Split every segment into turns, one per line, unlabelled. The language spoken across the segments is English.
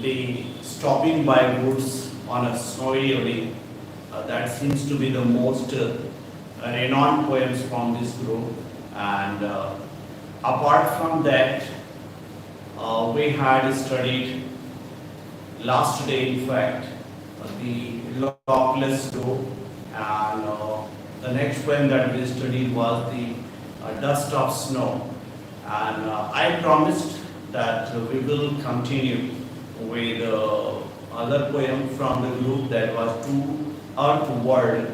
the stopping by goods on a snowy evening. That seems to be the most renowned poems from this group. And apart from that, we had studied last day, in fact, the lockless door, and the next poem that we studied was the dust of snow. And I promised that we will continue with other poem from the group that was To Earth World.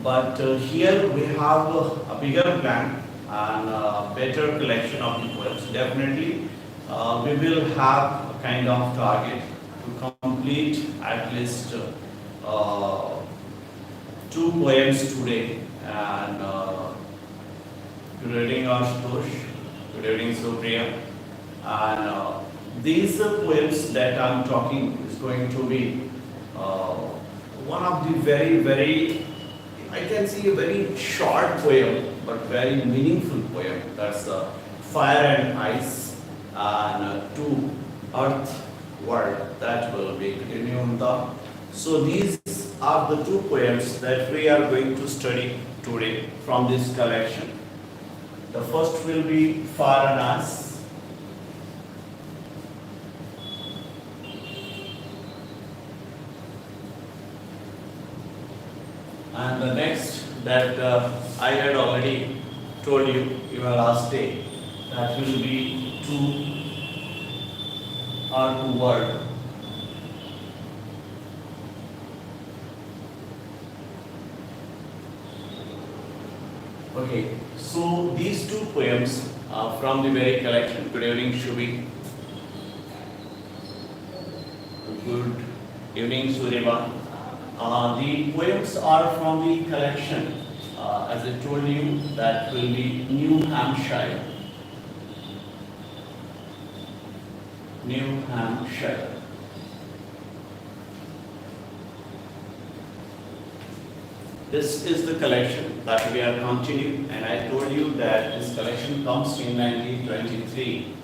But here we have a bigger plan and a better collection of the poems. Definitely, we will have a kind of target to complete at least 2 poems today. And good evening, Ashutosh. Good evening, Supriya. And these poems that I'm talking is going to be one of the very, I can see a very short poem, but very meaningful poem. That's Fire and Ice, and To Earth World. That will be continued. So these are the 2 poems that we are going to study today from this collection. The first will be Fire and Ice. And the next that I had already told you in our last day, that will be To Earth World. Okay, so these 2 poems are from the very collection. Good evening, Shubi. Good evening, Suryavan. The poems are from the collection, as I told you, that will be New Hampshire. New Hampshire. This is the collection that we are continuing, and I told you that this collection comes in 1923,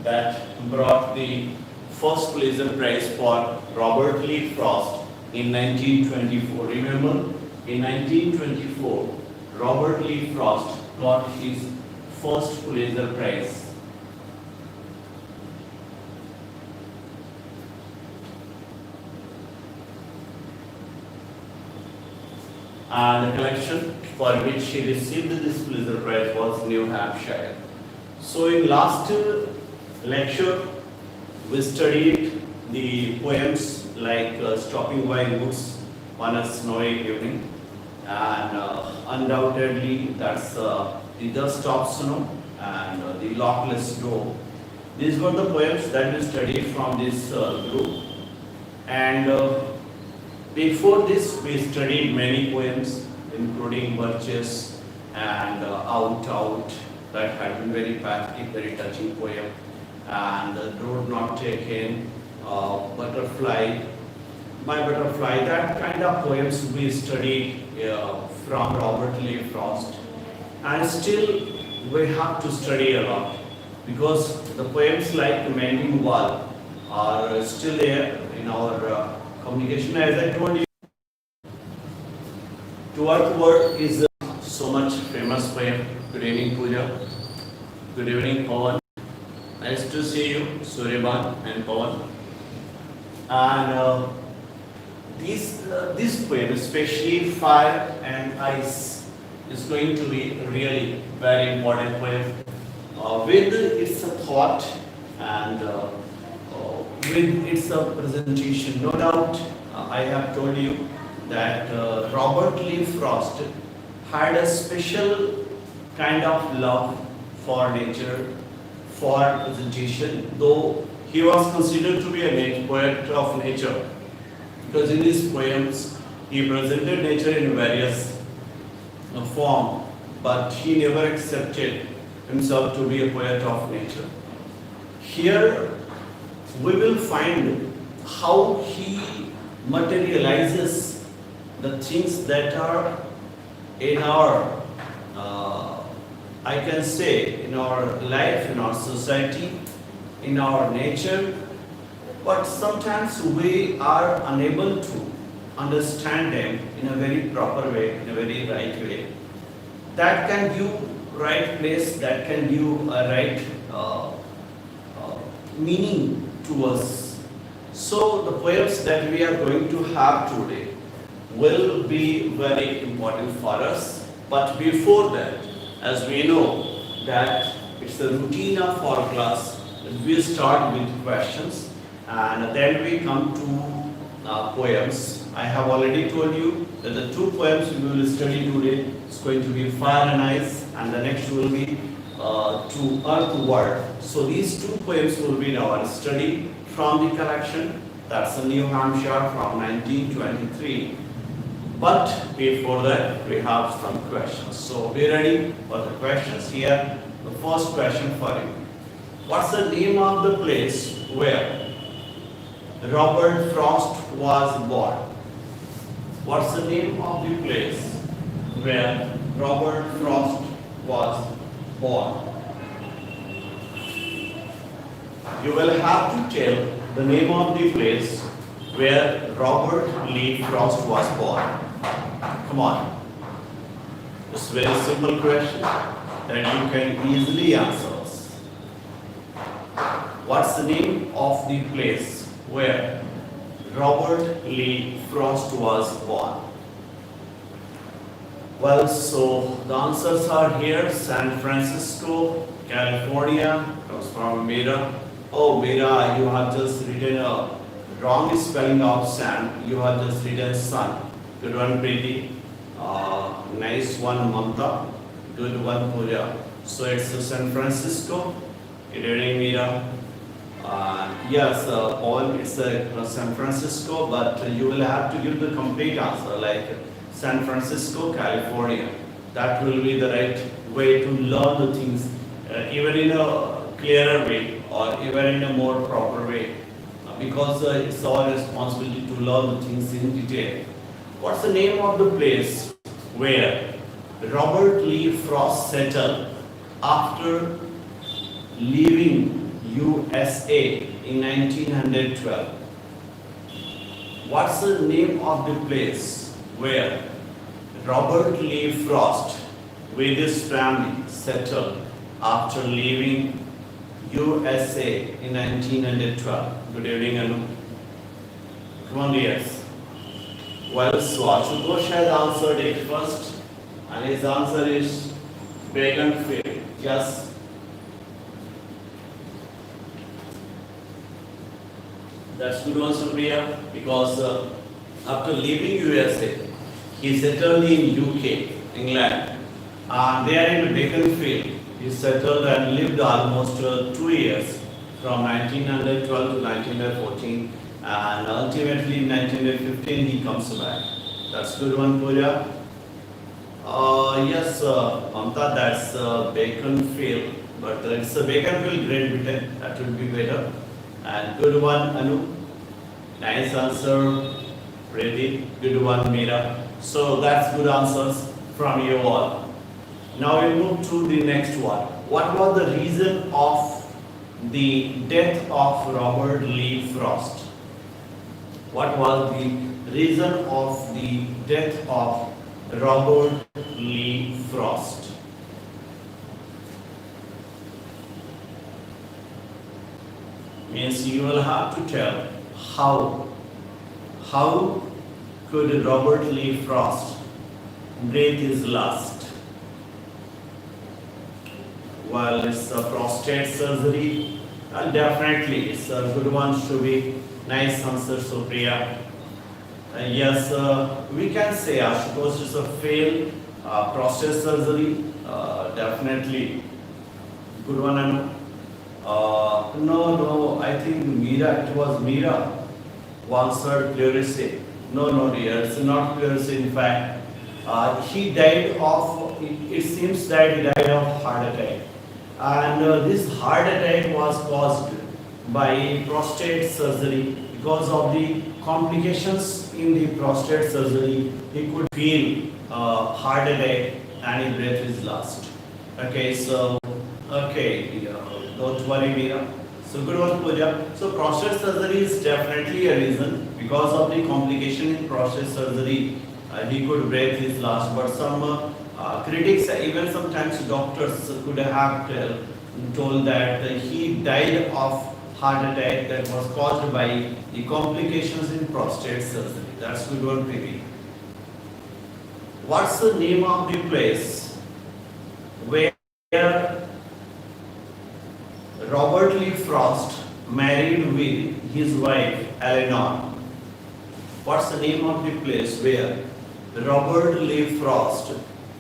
that brought the first Pulitzer Prize for Robert Lee Frost in 1924. Remember, in 1924, Robert Lee Frost got his first Pulitzer Prize. And the collection for which he received this Pulitzer Prize was New Hampshire. So in last lecture, we studied the poems like Stopping by Goods on a Snowy Evening, and undoubtedly that's The Dust of Snow and The Lockless Door. These were the poems that we studied from this group. And before this, we studied many poems, including Birches and Out, that had been very pathetic, very touching poem, and Road Not Taken, Butterfly, My Butterfly. That kind of poems we studied from Robert Lee Frost. And still, we have to study a lot, because the poems like Mending Wall are still there in our communication. As I told you, To Earth World is so much famous poem. Good evening, Pooja. Good evening, Pawan. Nice to see you, Suryaban and Pawan. And this poem, especially Fire and Ice, is going to be really very important poem. With its thought and with its presentation. No doubt, I have told you that Robert Lee Frost had a special kind of love for nature, for presentation, though he was considered to be a poet of nature, because in his poems he presented nature in various form, but he never accepted himself to be a poet of nature. Here we will find how he materializes the things that are in our, I can say, in our life, in our society, in our nature, but sometimes we are unable to understand them in a very proper way, in a very right way. That can give right place, that can give a right meaning to us. So the poems that we are going to have today will be very important for us. But before that, as we know that it's the routine of our class, we start with questions and then we come to poems. I have already told you that the two poems we will study today is going to be Fire and Ice, and the next will be To Earth World. So these two poems will be in our study from the collection. That's in New Hampshire from 1923. But before that, we have some questions. So be ready for the questions. Here, the first question for you. What's the name of the place where Robert Frost was born? What's the name of the place where Robert Frost was born? You will have to tell the name of the place where Robert Lee Frost was born. Come on. It's a very simple question that you can easily answer. What's the name of the place where Robert Lee Frost was born? Well, so the answers are here. San Francisco, California, comes from Mira. Oh, Mira, you have just written a wrong spelling of San. You have just written Sun. Good one, Preeti. Nice one, Mamta. Good one, Pooja. So it's San Francisco. Good evening, Mira. Yes, Paul, it's San Francisco, but you will have to give the complete answer, like San Francisco, California. That will be the right way to learn the things, even in a clearer way or even in a more proper way, because it's our responsibility to learn the things in detail. What's the name of the place where Robert Lee Frost settled after leaving USA in 1912? What's the name of the place where Robert Lee Frost with his family settled after leaving USA in 1912? Good evening, Anu. Come on, yes. Well, so Ashutosh has answered it first, and his answer is Beaconsfield. Yes. That's good one, Supriya, because after leaving USA, he settled in UK, England, and there in Beaconsfield, he settled and lived almost 2 years, from 1912 to 1914, and ultimately in 1915 he comes back. That's good one, Pooja. Yes, Mamta, that's Beaconsfield, but it's a Beaconsfield, Great Britain. That would be better. And good one, Anu. Nice answer, Preeti. Good one, Meera. So that's good answers from you all. Now we move to the next one. What was the reason of the death of Robert Lee Frost? What was the reason of the death of Robert Lee Frost? Means you will have to tell how could Robert Lee Frost breathe his last? Well, it's a prostate surgery. Definitely, it's a good one. Should be nice answer, Supriya. Yes, we can say Ashutosh is a failed prostate surgery. Definitely, good one, Anu. No, I think Meera, it was Meera who answered pleurisy. No, dear, it's not pleurisy. In fact, he died of, it seems that he died of heart attack. And this heart attack was caused by prostate surgery. Because of the complications in the prostate surgery, he could feel heart attack and his breath is lost. Okay, so, okay, don't worry, Meera. So good one, Pooja. So prostate surgery is definitely a reason. Because of the complication in prostate surgery, he could breathe his last. But some critics, even sometimes doctors could have told that he died of heart attack that was caused by the complications in prostate surgery. That's good one, Preeti. What's the name of the place where Robert Lee Frost married with his wife Eleanor? What's the name of the place where Robert Lee Frost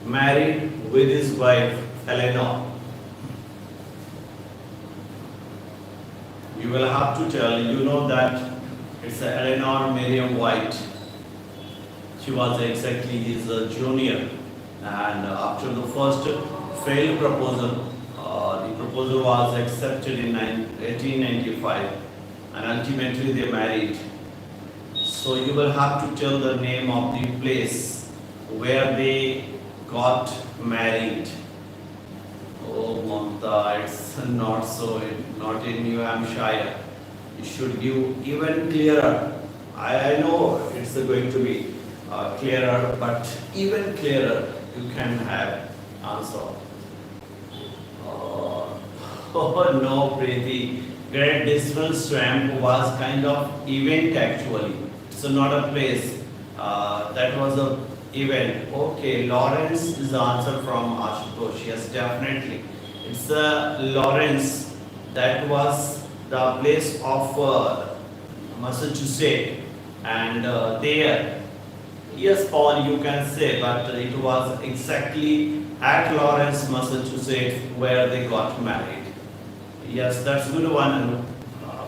married with his wife Eleanor? You will have to tell. You know that it's Eleanor Miriam White. She was exactly his junior, and after the first failed proposal, the proposal was accepted in 1895, and ultimately they married. So you will have to tell the name of the place where they got married. Oh, Mamta, it's not so, not in New Hampshire. You should give even clearer. I know it's going to be clearer, but even clearer you can have answer. Oh no, Preeti. Great Distance Swamp was kind of event actually. So not a place. That was a event. Okay, Lawrence is the answer from Ashutosh. Yes, definitely. It's Lawrence. That was the place of Massachusetts, and there. Yes, Paul, you can say, but it was exactly at Lawrence, Massachusetts, where they got married. Yes, that's a good one.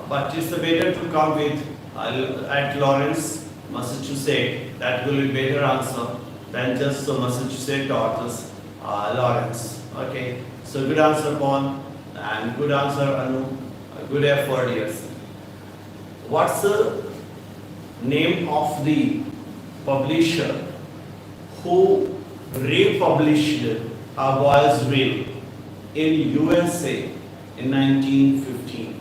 But it's better to come with at Lawrence, Massachusetts. That will be better answer than just Massachusetts daughters, Lawrence. Okay, so good answer, Paul, and good answer, Anu. Good effort, yes. What's the name of the publisher who republished A Boy's Will in USA in 1915?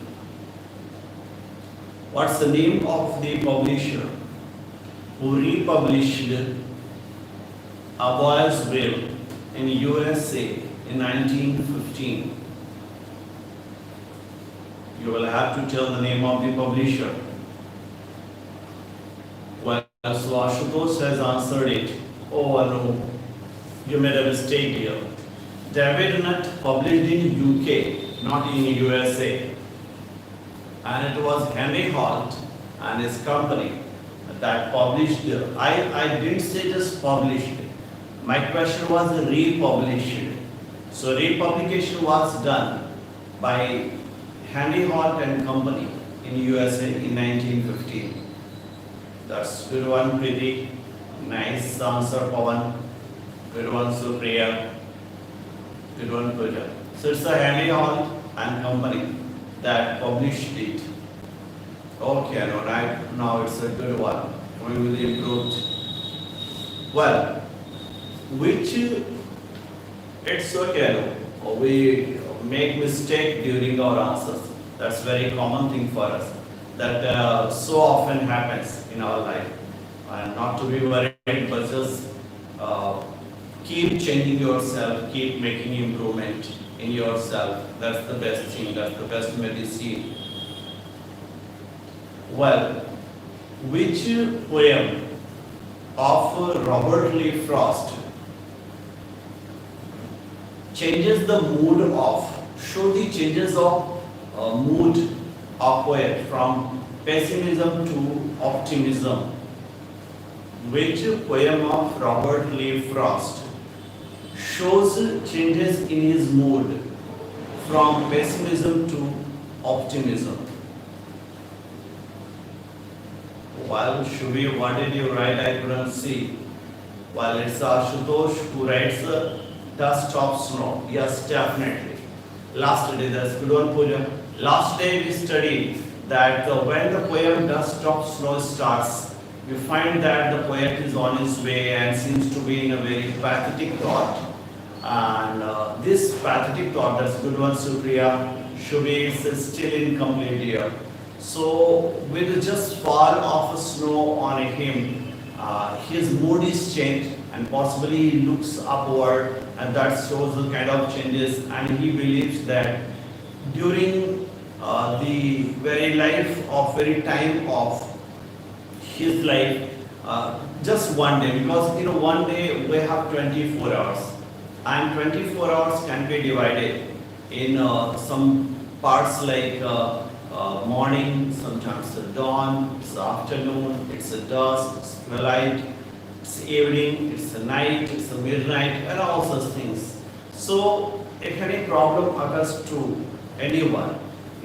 What's the name of the publisher who republished A Boy's Will in USA in 1915? You will have to tell the name of the publisher. Well, so Ashutosh has answered it. Oh no, you made a mistake here. David Nutt published in UK, not in USA. And it was Henry Holt and his company that published. I didn't say just published. My question was republished. So republication was done by Henry Holt and company in USA in 1915. That's good one, Preeti. Nice answer, Pawan. Good one, Supriya. Good one, Pooja. So it's the Henry Holt and company that published it. Okay, no, right now it's a good one. We will improve. Well, which it's okay. No? We make mistake during our answers. That's very common thing for us. That so often happens in our life. And not to be worried, but just keep changing yourself, keep making improvement in yourself. That's the best thing, that's the best medicine. Well, which poem of Robert Lee Frost changes the mood of, show the changes of mood of poet from pessimism to optimism? Which poem of Robert Lee Frost shows changes in his mood from pessimism to optimism? Well, Shubhi, what did you write? I couldn't see. Well, it's Ashutosh who writes Dust of Snow. Yes, definitely. Last day, that's good one, Pooja. Last day we studied that when the poem Dust of Snow starts, we find that the poet is on his way and seems to be in a very pathetic thought. And this pathetic thought, that's good one, Supriya, should be still incomplete year. So with just fall of snow on him, his mood is changed and possibly he looks upward and that shows the kind of changes, and he believes that during the very time of his life, just one day, because one day we have 24 hours and 24 hours can be divided in some parts like morning, sometimes the dawn, it's the afternoon, it's the dusk, it's twilight, it's evening, it's the night, it's the midnight, and all such things. So if any problem occurs to anyone,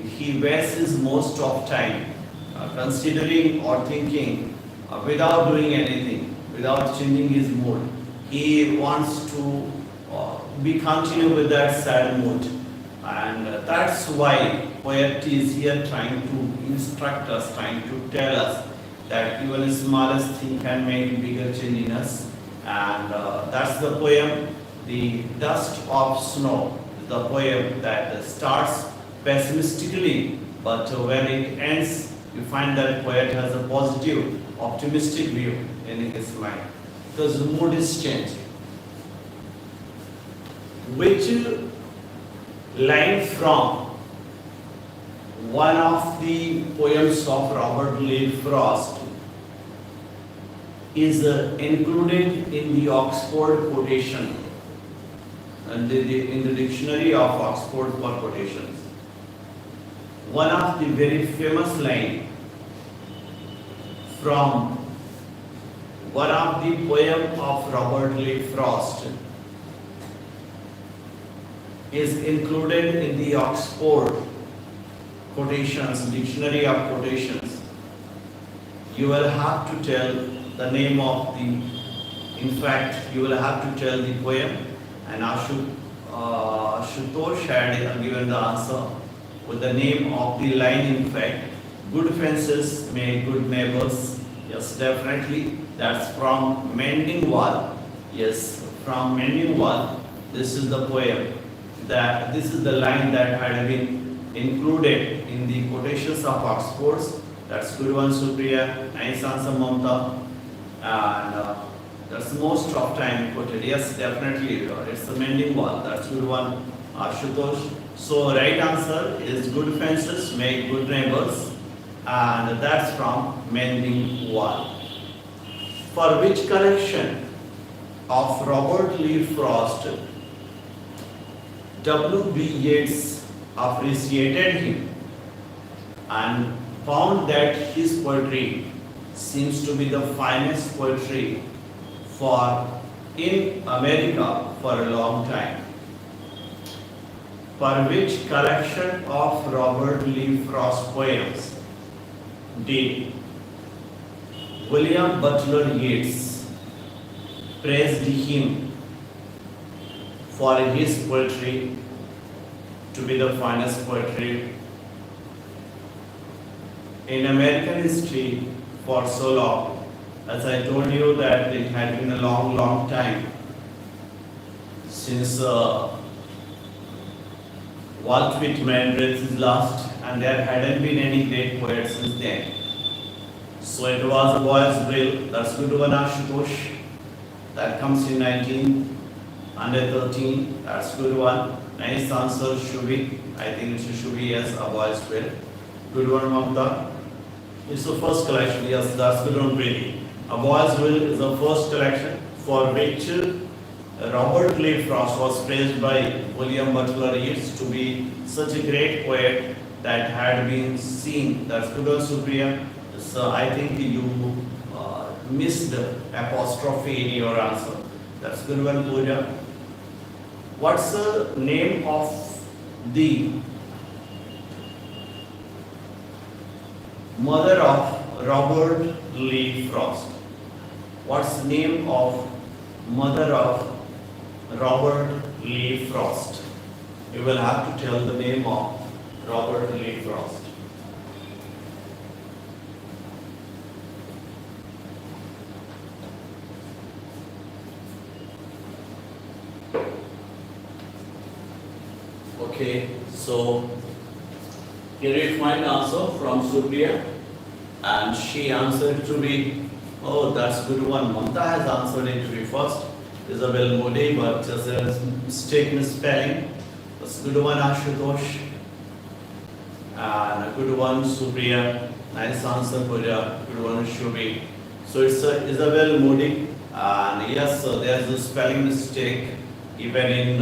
he wastes most of time considering or thinking without doing anything, without changing his mood. He wants to be continue with that sad mood, and that's why poet is here trying to instruct us, trying to tell us that even the smallest thing can make bigger change in us. And that's the poem, The Dust of Snow, the poem that starts pessimistically, but when it ends, you find that poet has a positive, optimistic view in his mind, because the mood is changed. Which line from one of the poems of Robert Lee Frost is included in the Oxford quotation, and in the dictionary of Oxford for quotations. One of the very famous line from one of the poem of Robert Lee Frost is included in the Oxford quotations, dictionary of quotations. You will have to tell the name of in fact, you will have to tell the poem, and Ashutosh had given the answer with the name of the line. In fact, good fences make good neighbors. Yes, definitely. That's from Mending Wall. Yes, from Mending Wall. This is the poem. This is the line that had been included in the quotations of Oxford's. That's good one, Supriya. Nice answer, Mamta. And that's most of time quoted. Yes, definitely. It's the Mending Wall. That's good one, Ashutosh. So right answer is good fences make good neighbors, and that's from Mending Wall. For which collection of Robert Lee Frost W.B. Yeats appreciated him and found that his poetry seems to be the finest poetry in America for a long time. For which collection of Robert Lee Frost poems did William Butler Yeats praised him for his poetry to be the finest poetry in American history for so long? As I told you that it had been a long time since Walt Whitman breathed his last, and there hadn't been any great poet since then. So it was a boy's will. That's good one, Ashutosh. That comes in 1913. That's good one. Nice answer, Shubi. I think it should be yes, a boy's will. Good one, Mamta. It's the first collection. Yes, that's good one, really. A Boy's Will is the first collection for which Robert Lee Frost was praised by William Butler Yeats to be such a great poet that had been seen. That's good one, Supriya. So I think you missed apostrophe in your answer. That's good one, Pooja. What's the name of the mother of Robert Lee Frost? What's the name of mother of Robert Lee Frost? You will have to tell the name of Robert Lee Frost. Okay, so Here you find answer from Supriya, and she answered to be, oh, that's good one. Mamta has answered it to be first. Isabel Modi, but just a mistake in spelling. That's good one, Ashutosh. And a good one, Supriya. Nice answer, Pooja. Good one, Shubhi. So it's Isabel Modi. And yes, there's a spelling mistake even in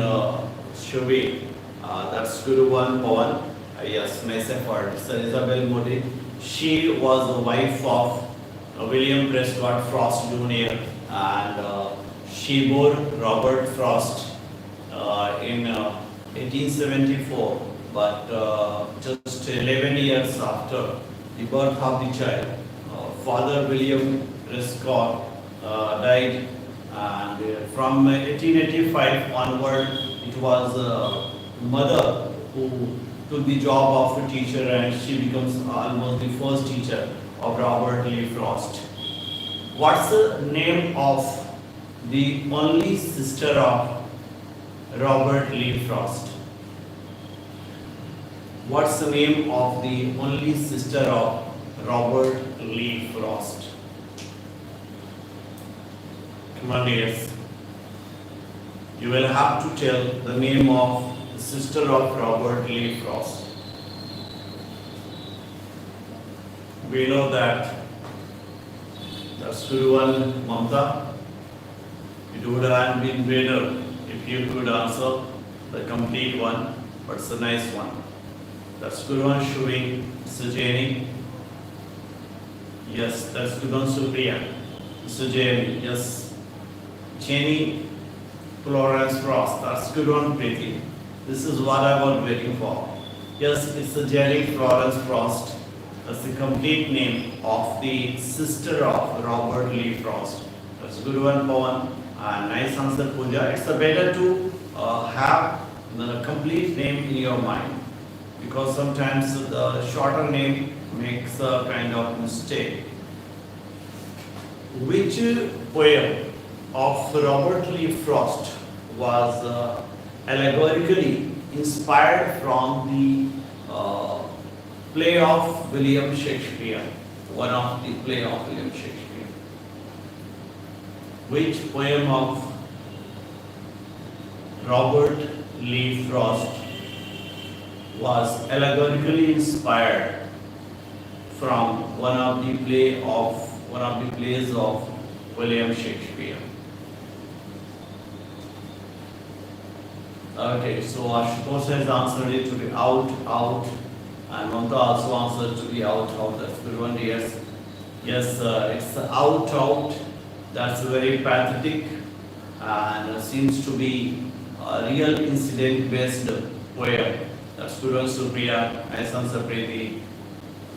Shubhi. That's good one, Pawan. Yes, nice effort. So Isabel Modi. She was the wife of William Prescott Frost Jr. and she bore Robert Frost in 1874. But just 11 years after the birth of the child, Father William Prescott died, and from 1885 onward, it was mother who took the job of a teacher, and she becomes almost the first teacher of Robert Lee Frost. What's the name of the only sister of Robert Lee Frost? What's the name of the only sister of Robert Lee Frost? Come on, dears. You will have to tell the name of the sister of Robert Lee Frost. We know that that's good one, Mamta. It would have been better if you could answer the complete one, but it's a nice one. That's good one, Shubhi. Mr. Jani. Yes, that's good one, Supriya. Mr. Jani, yes. Jani Florence Frost. That's good one, Preeti. This is what I was waiting for. Yes, it's the Jani Florence Frost. That's the complete name of the sister of Robert Lee Frost. That's a good one, Pawan. And nice answer, Pooja. It's better to have the complete name in your mind, because sometimes the shorter name makes a kind of mistake. Which poem of Robert Lee Frost was allegorically inspired from the play of William Shakespeare, one of the play of William Shakespeare? Which poem of Robert Lee Frost was allegorically inspired from one of the plays of William Shakespeare? Okay, so Ashutosh has answered it to be out, and Mamta also answered to be out. That's good one, yes. Yes, it's out. That's very pathetic and seems to be a real incident-based poem. That's good one, Supriya. Nice answer, Preeti.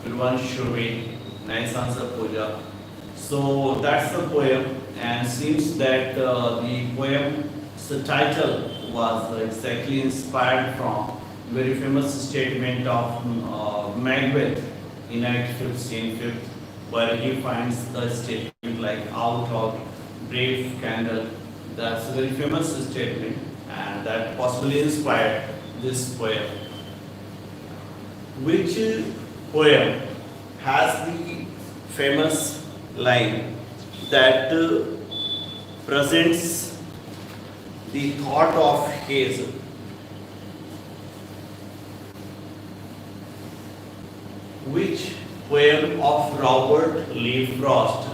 Good one, Shubhi. Nice answer, Pooja. So that's the poem, and seems that the poem's title was exactly inspired from very famous statement of Macbeth in Act 5, Scene 5, where he finds the statement like out, brave candle. That's a very famous statement, and that possibly inspired this poem. Which poem has the famous line that presents the thought of haze? Which poem of Robert Lee Frost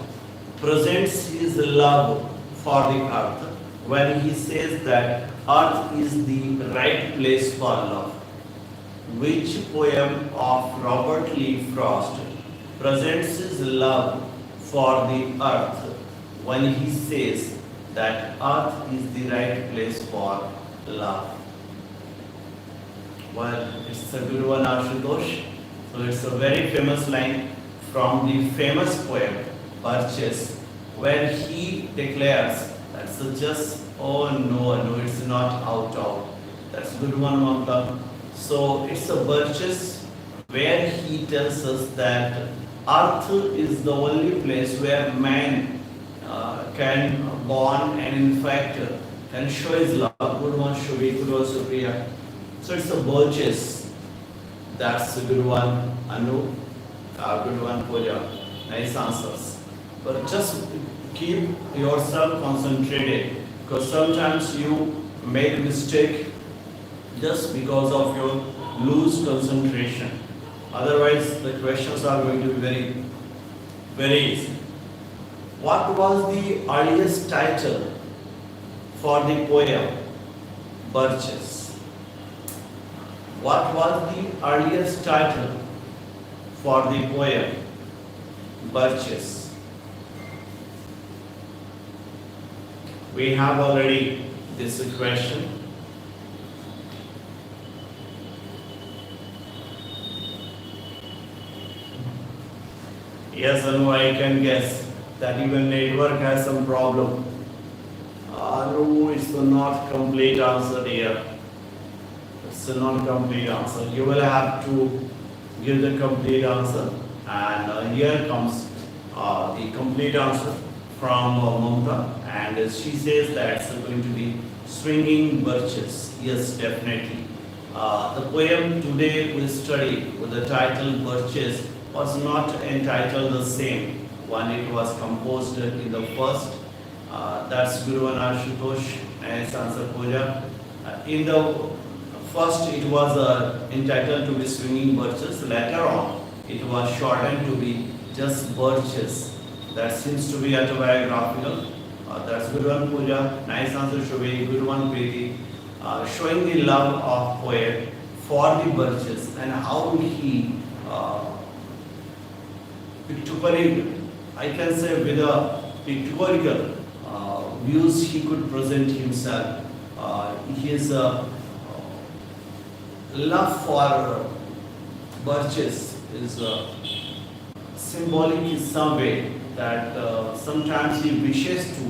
presents his love for the earth when he says that earth is the right place for love? Which poem of Robert Lee Frost presents his love for the earth when he says that earth is the right place for love? Well, it's a good one, Ashutosh. So it's a very famous line from the famous poem Purchase, where he declares that's just, oh no, it's not out. That's a good one, Mamta. So it's a Purchase where he tells us that earth is the only place where man can born and in fact can show his love. Good one, Shubhi. Good one, Supriya. So it's a Purchase That's a good one, Anu. Good one, Pooja. Nice answers. But just keep yourself concentrated because sometimes you make mistake just because of your loose concentration. Otherwise, the questions are going to be very, very easy. What was the earliest title for the poem Birches? What was the earliest title for the poem Birches? We have already this question. Yes, Anu, I can guess that even network has some problem. No, it's not complete answer here. It's a non-complete answer. You will have to give the complete answer. And here comes the complete answer from Mamta. And she says that it's going to be Swinging Birches. Yes, definitely. The poem today we study with the title Birches was not entitled the same when it was composed in the first. That's Guru and Ashutosh, nice answer, Pooja. In the first, it was entitled to be Swinging Birches. Later on, it was shortened to be just Birches. That seems to be autobiographical. That's good one, Pooja. Nice answer, Shubhi. Good one, Preeti. Showing the love of poet for the birches and how he pictorial, I can say with a pictorial views he could present himself. His love for birches is symbolic in some way that sometimes he wishes to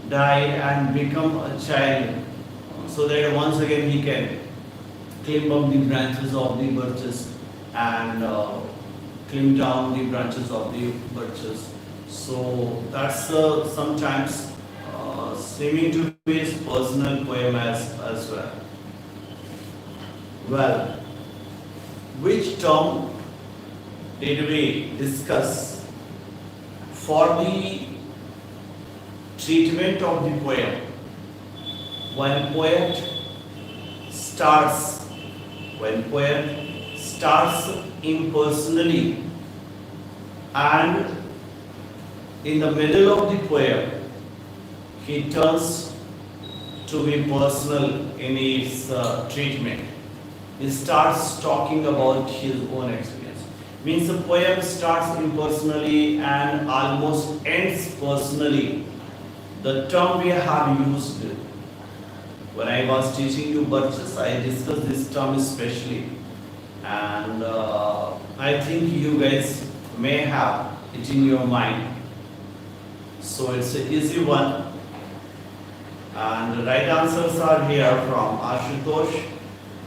die and become a child so that once again he can climb up the branches of the birches and climb down the branches of the birches. So that's sometimes seeming to be his personal poem as well. Well, which term did we discuss for the treatment of the poem? When poet starts impersonally and in the middle of the poem he turns to be personal in his treatment. He starts talking about his own experience. Means the poem starts impersonally and almost ends personally. The term we have used when I was teaching you birches, I discussed this term especially, and I think you guys may have it in your mind. So it's an easy one. And the right answers are here from Ashutosh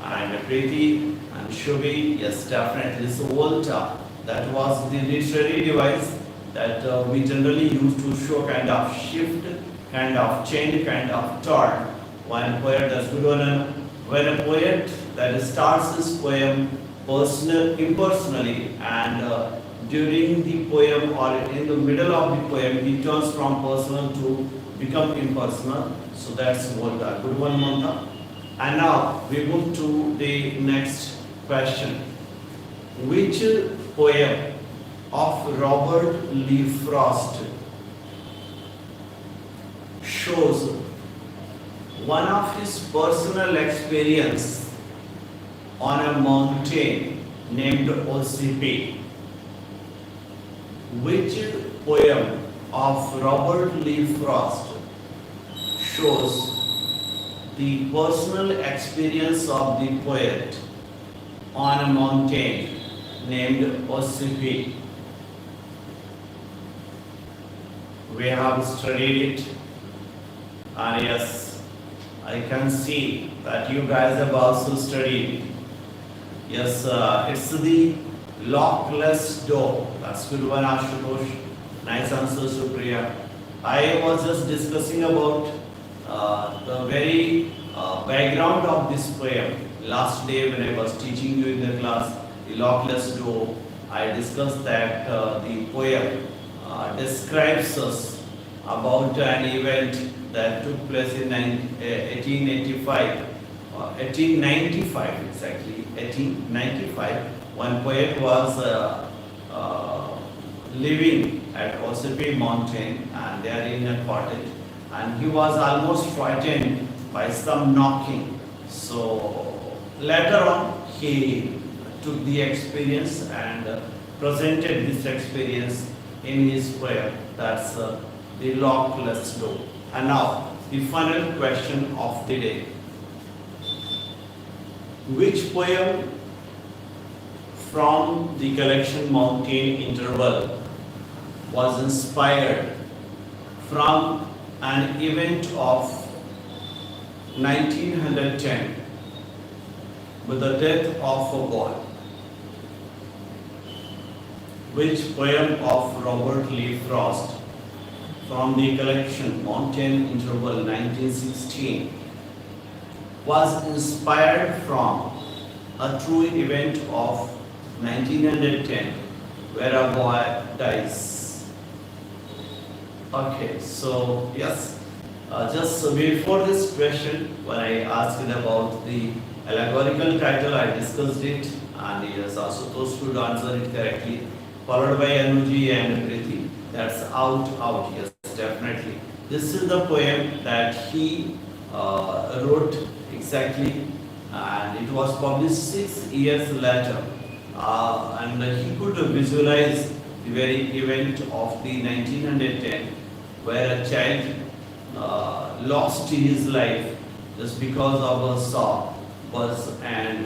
and Preeti and Shubhi. Yes, definitely. This old term that was the literary device that we generally use to show kind of shift, kind of change, kind of turn. When a poet does when a poet that starts his poem impersonally and during the poem or in the middle of the poem he turns from personal to become impersonal. So that's what the good one, Manta. And now we move to the next question. Which poem of Robert Lee Frost shows one of his personal experience on a mountain named OCP? Which poem of Robert Lee Frost shows the personal experience of the poet on a mountain named OCP? We have studied it, and yes, I can see that you guys have also studied. Yes, it's the lockless door. That's good one, Ashutosh. Nice answer, Supriya. I was just discussing about the very background of this poem last day when I was teaching you in the class. the lockless door, I discussed that the poem describes us about an event that took place in 1895 exactly, 1895. One poet was living at Ossipee mountain, and they are in a cottage, and he was almost frightened by some knocking. So later on he took the experience and presented this experience in his poem. That's the lockless door. And now the final question of the day. Which poem from the collection Mountain Interval was inspired from an event of 1910 with the death of a boy? Which poem of Robert Lee Frost from the collection Mountain Interval 1916 was inspired from a true event of 1910 where a boy dies? Okay, so yes, just before this question, when I asked about the allegorical title, I discussed it, and yes, Asutosh could answer it correctly, followed by Anuji and Priti. That's out, yes, definitely. This is the poem that he wrote exactly, and it was published 6 years later, and he could visualize the very event of the 1910 where a child lost his life just because of a saw buzz, and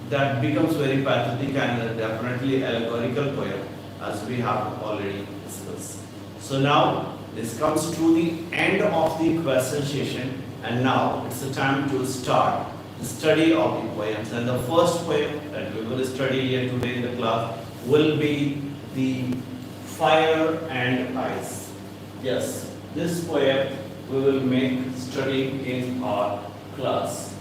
that becomes very pathetic and definitely allegorical poem, as we have already discussed. So now this comes to the end of the question session, and now it's the time to start the study of the poems. And the first poem that we will study here today in the class will be the Fire and Ice. Yes, this poem we will make studying in our class.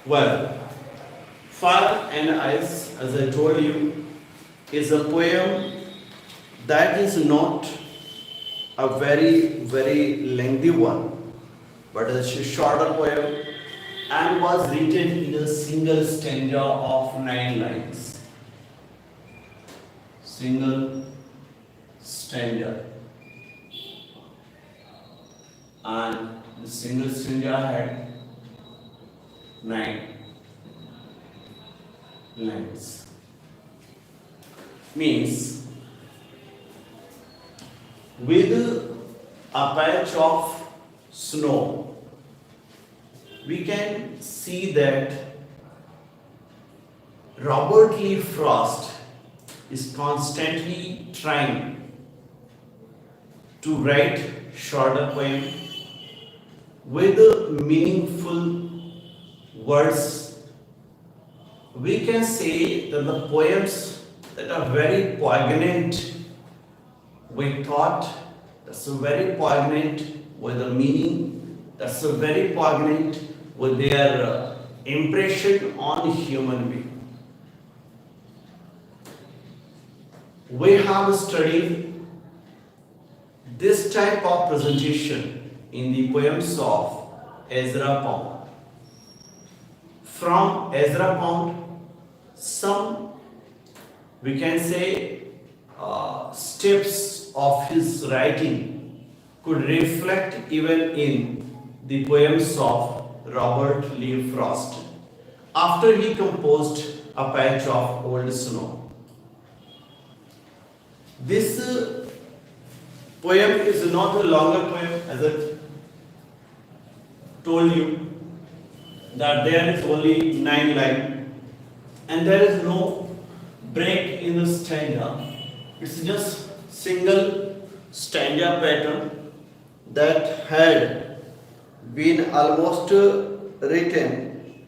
Well, Fire and Ice, as I told you, is a poem that is not a very lengthy one, but a shorter poem, and was written in a single stanza of 9 lines. Single stanza. And the single stanza had 9 lines. Means, with a patch of snow, we can see that Robert Lee Frost is constantly trying to write shorter poem with meaningful words. We can say that the poems that are very poignant with thought, that's very poignant with the meaning, that's very poignant with their impression on human being. We have studied this type of presentation in the poems of Ezra Pound. From Ezra Pound, some, we can say, steps of his writing could reflect even in the poems of Robert Lee Frost after he composed A Patch of Old Snow. This poem is not a longer poem, as I told you, that there is only 9 lines and there is no break in the stanza. It's just single stanza pattern that had been almost written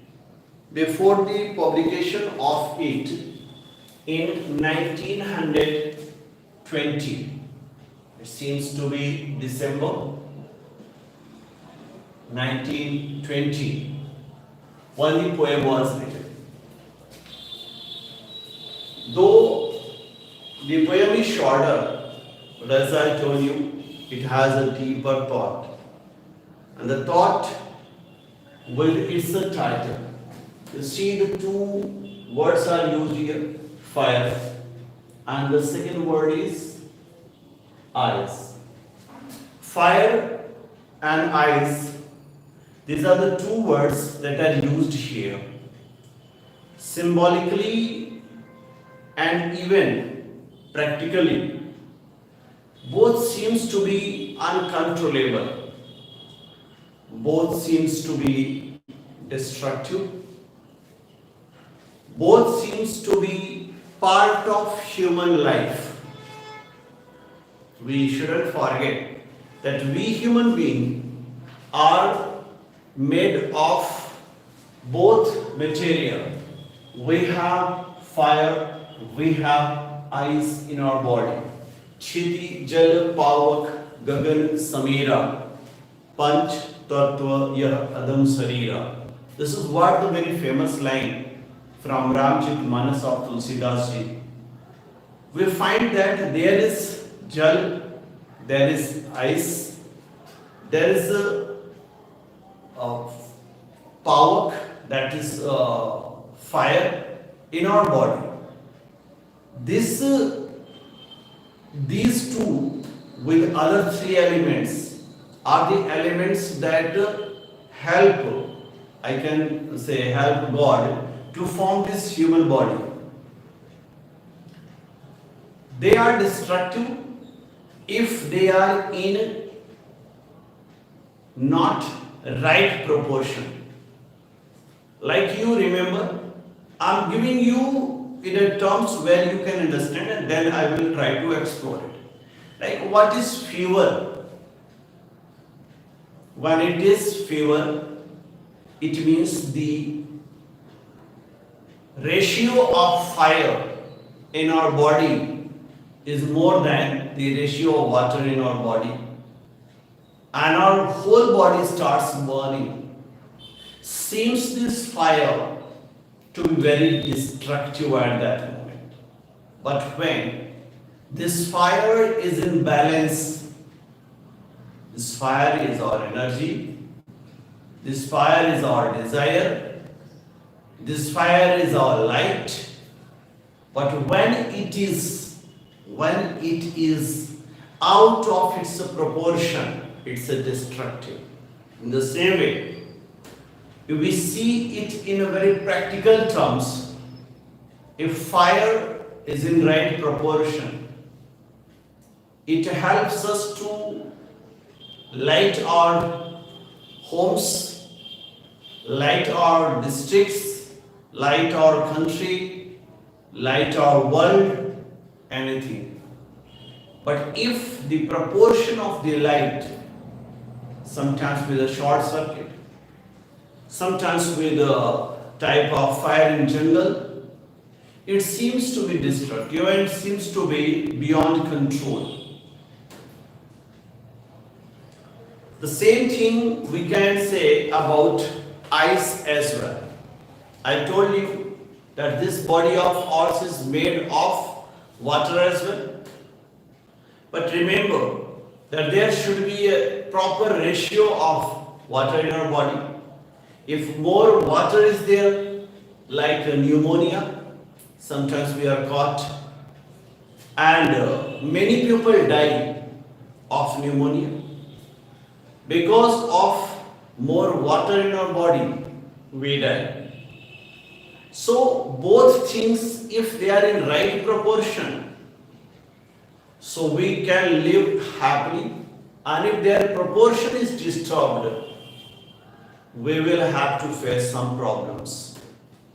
before the publication of it in 1920. It seems to be December 1920. when the poem was written. Though the poem is shorter, but as I told you, it has a deeper thought. And the thought will, it's the title. You see the two words are used here, fire, and the second word is eyes. Fire and eyes, these are the two words that are used here. Symbolically and even practically, both seems to be uncontrollable. Both seems to be destructive. Both seems to be part of human life. We shouldn't forget that we human beings are made of both material. We have fire, we have eyes in our body. Chiti, Jal, Pavak, Gagan, Samira, Panch, Tattva, Yah, Adam, Sarira. This is what the very famous line from Ramcharitmanas of Tulsidas ji. We find that there is Jal, there is ice, there is a Pavak, that is fire in our body. These two with other three elements are the elements that help, I can say, help God to form this human body. They are destructive if they are in not right proportion. Like you remember, I am giving you in a terms where you can understand, and then I will try to explore it. Like, what is fever? When it is fever, it means the ratio of fire in our body is more than the ratio of water in our body, and our whole body starts burning. Seems this fire to be very destructive at that moment. But when this fire is in balance, this fire is our energy, this fire is our desire, this fire is our light. But when it is out of its proportion, it's a destructive. In the same way, if we see it in a very practical terms, if fire is in right proportion, it helps us to light our homes, light our districts, light our country, light our world, anything. But if the proportion of the light, sometimes with a short circuit, sometimes with a type of fire in jungle, it seems to be destructive and seems to be beyond control. The same thing we can say about ice as well. I told you that this body of ours is made of water as well. But remember that there should be a proper ratio of water in our body. If more water is there, like pneumonia, sometimes we are caught, and many people die of pneumonia. Because of more water in our body, we die. So both things, if they are in right proportion, so we can live happily, and if their proportion is disturbed, we will have to face some problems.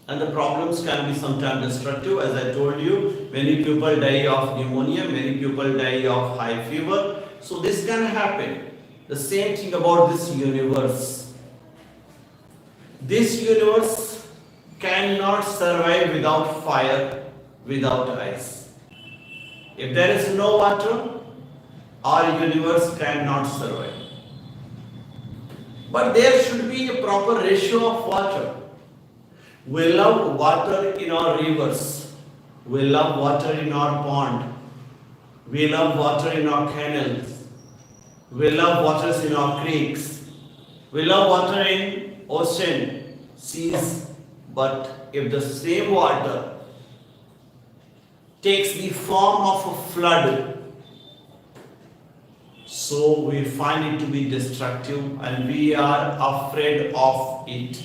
And the problems can be sometimes destructive. As I told you, many people die of pneumonia, many people die of high fever. So this can happen. The same thing about this universe. This universe cannot survive without fire, without ice. If there is no water, our universe cannot survive. But there should be a proper ratio of water. We love water in our rivers. We love water in our pond. We love water in our canals. We love waters in our creeks. We love water in ocean, seas. But if the same water takes the form of a flood, so we find it to be destructive and we are afraid of it.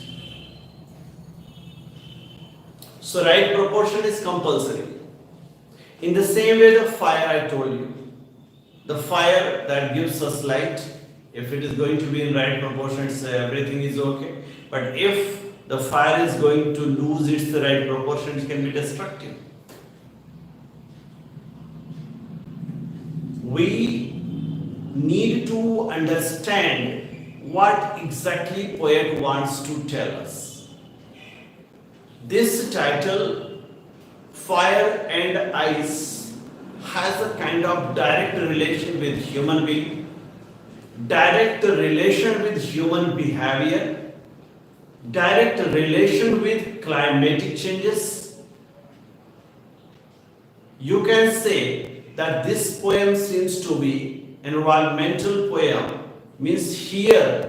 So right proportion is compulsory. In the same way the fire I told you, the fire that gives us light, if it is going to be in right proportions, everything is okay. But if the fire is going to lose its right proportion, it can be destructive. We need to understand what exactly poet wants to tell us. This title, Fire and Ice, has a kind of direct relation with human being, direct relation with human behavior, direct relation with climatic changes. You can say that this poem seems to be environmental poem, means here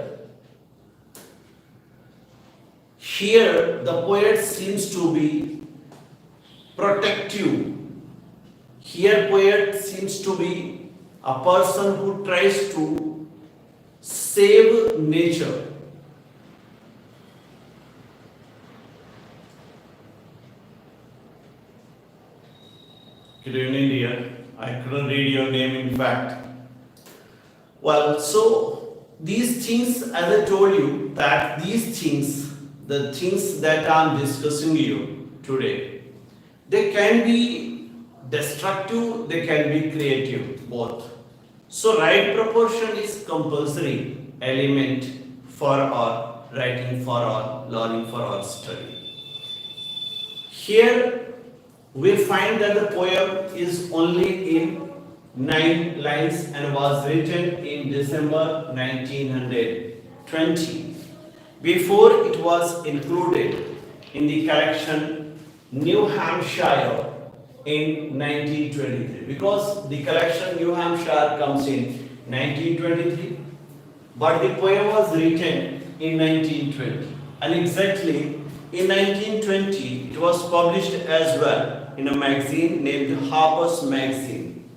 the poet seems to be protective. Here poet seems to be a person who tries to save nature. Good evening, dear. I couldn't read your name in fact. Well, so these things, as I told you, that these things, the things that I'm discussing you today, they can be destructive, they can be creative, both. So right proportion is compulsory element for our writing, for our learning, for our study. Here we find that the poem is only in 9 lines and was written in December 1920. Before it was included in the collection New Hampshire in 1923, because the collection New Hampshire comes in 1923, but the poem was written in 1920, and exactly in 1920 it was published as well in a magazine named Harper's Magazine.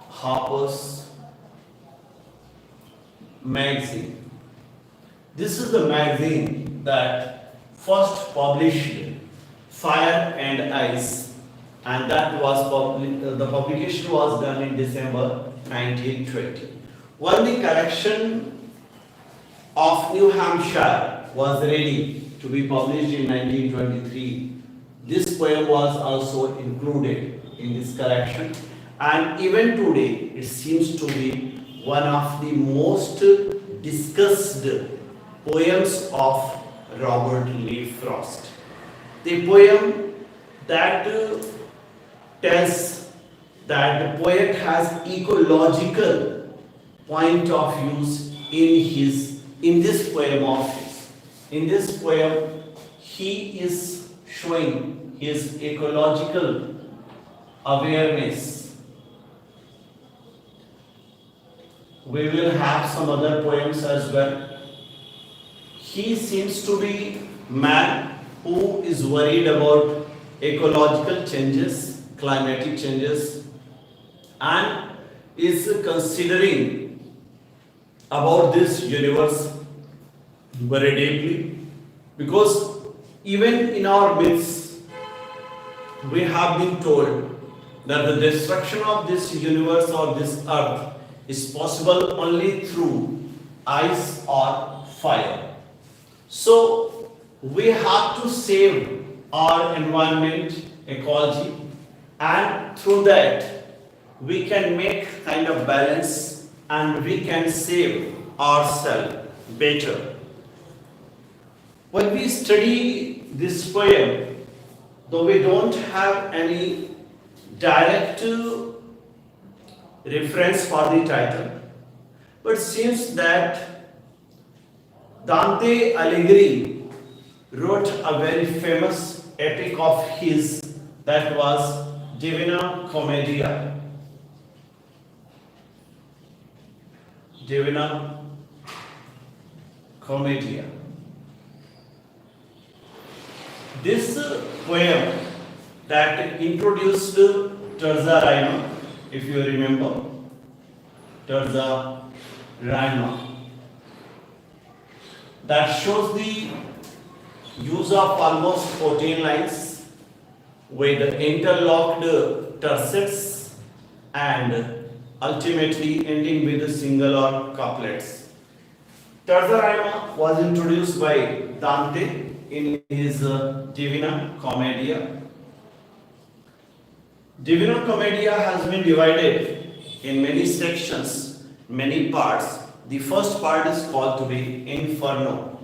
Harper's Magazine. This is the magazine that first published Fire and Ice, and that was the publication was done in December 1920. When the collection of New Hampshire was ready to be published in 1923, this poem was also included in this collection, and even today it seems to be one of the most discussed poems of Robert Lee Frost. The poem that tells that the poet has ecological point of views in this poem of his. In this poem, he is showing his ecological awareness. We will have some other poems as well. He seems to be man who is worried about ecological changes, climatic changes, and is considering about this universe very deeply, because even in our myths we have been told that the destruction of this universe or this earth is possible only through ice or fire. So we have to save our environment, ecology, and through that we can make kind of balance and we can save ourselves better. When we study this poem, though we don't have any direct reference for the title, but seems that Dante Alighieri wrote a very famous epic of his that was Divina Commedia. Divina Commedia. This poem that introduced Terza Rima, if you remember, Terza Rima, that shows the use of almost 14 lines with interlocked tercets and ultimately ending with single or couplets. Terza Rima was introduced by Dante in his Divina Commedia. Divina Commedia has been divided in many sections, many parts. The first part is called to be Inferno.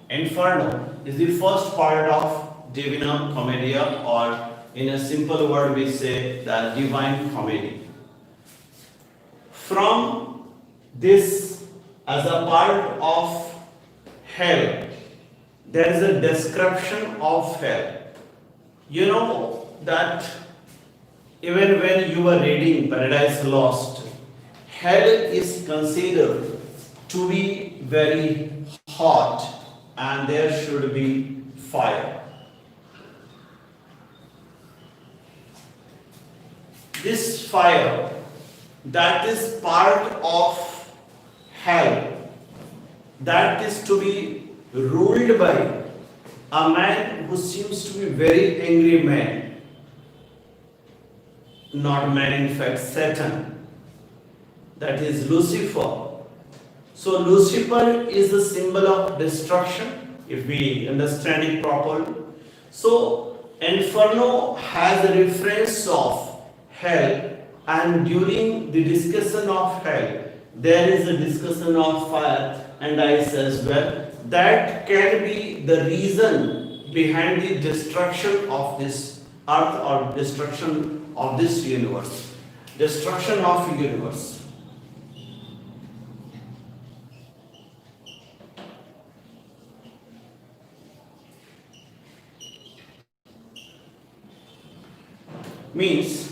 Inferno is the first part of Divina Commedia, or in a simple word we say the Divine Comedy. From this, as a part of hell, there is a description of hell. You know that even when you are reading Paradise Lost, hell is considered to be very hot and there should be fire. This fire that is part of hell, that is to be ruled by a man who seems to be very angry man. Not man, in fact, Satan. That is Lucifer. So Lucifer is the symbol of destruction, if we understand it properly. So Inferno has a reference of hell, and during the discussion of hell, there is a discussion of fire and ice as well. That can be the reason behind the destruction of this earth or destruction of this universe. Destruction of universe. Means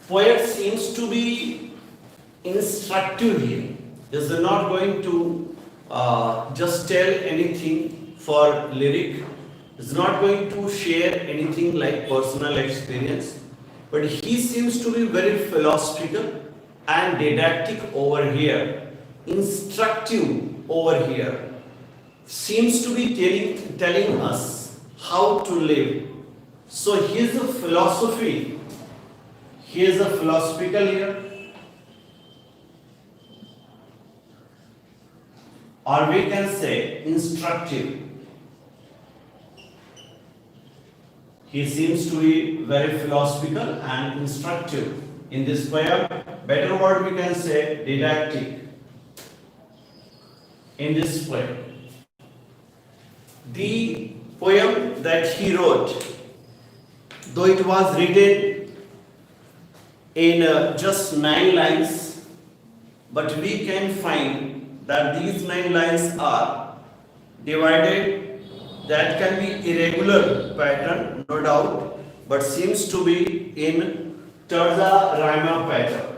poet seems to be instructive here. Is not going to just tell anything for lyric. Is not going to share anything like personal experience. But he seems to be very philosophical and didactic over here. Instructive over here. Seems to be telling us how to live. So here's a philosophy. Here's a philosophical here. Or we can say instructive. He seems to be very philosophical and instructive in this poem. Better word we can say didactic in this poem. The poem that he wrote, though it was written in just 9 lines, but we can find that these 9 lines are divided. That can be irregular pattern, no doubt, but seems to be in terza rima pattern.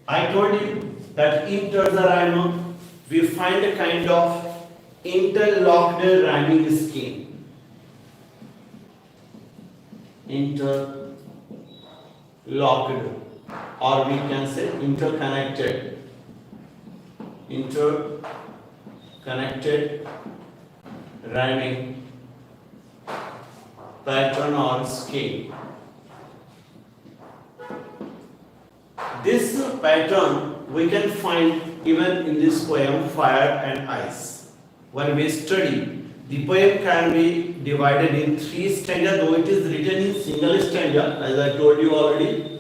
I told you that in terza rima we find a kind of interlocked rhyming scheme. Interlocked, or we can say interconnected. Interconnected rhyming pattern or scheme. This pattern we can find even in this poem Fire and Ice. When we study, the poem can be divided in 3 stanzas, though it is written in single stanza, as I told you already.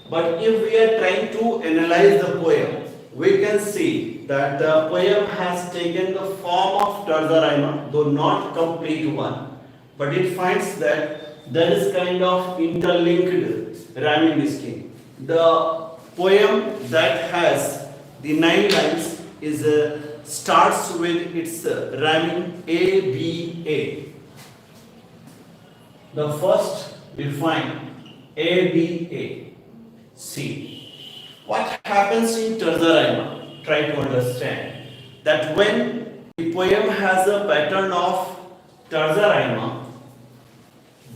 But if we are trying to analyze the poem, we can see that the poem has taken the form of terza rima, though not complete one. But it finds that there is kind of interlinked rhyming scheme. The poem that has the 9 lines is starts with its rhyming A, B, A. The first we find A, B, A, C. What happens in terza rima? Try to understand that when the poem has a pattern of terza rima,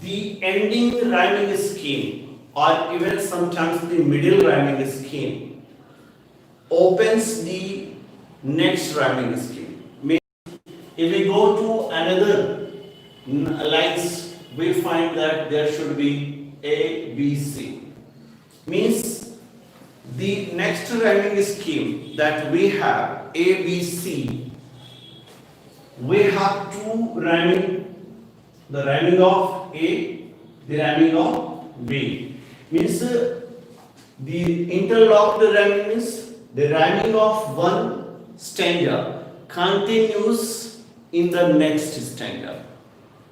the ending rhyming scheme or even sometimes the middle rhyming scheme opens the next rhyming scheme. Means if we go to another lines, we find that there should be A, B, C. Means the next rhyming scheme that we have A, B, C, we have two rhyming, the rhyming of A, the rhyming of B. Means the interlocked rhyming means the rhyming of one stanza continues in the next stanza.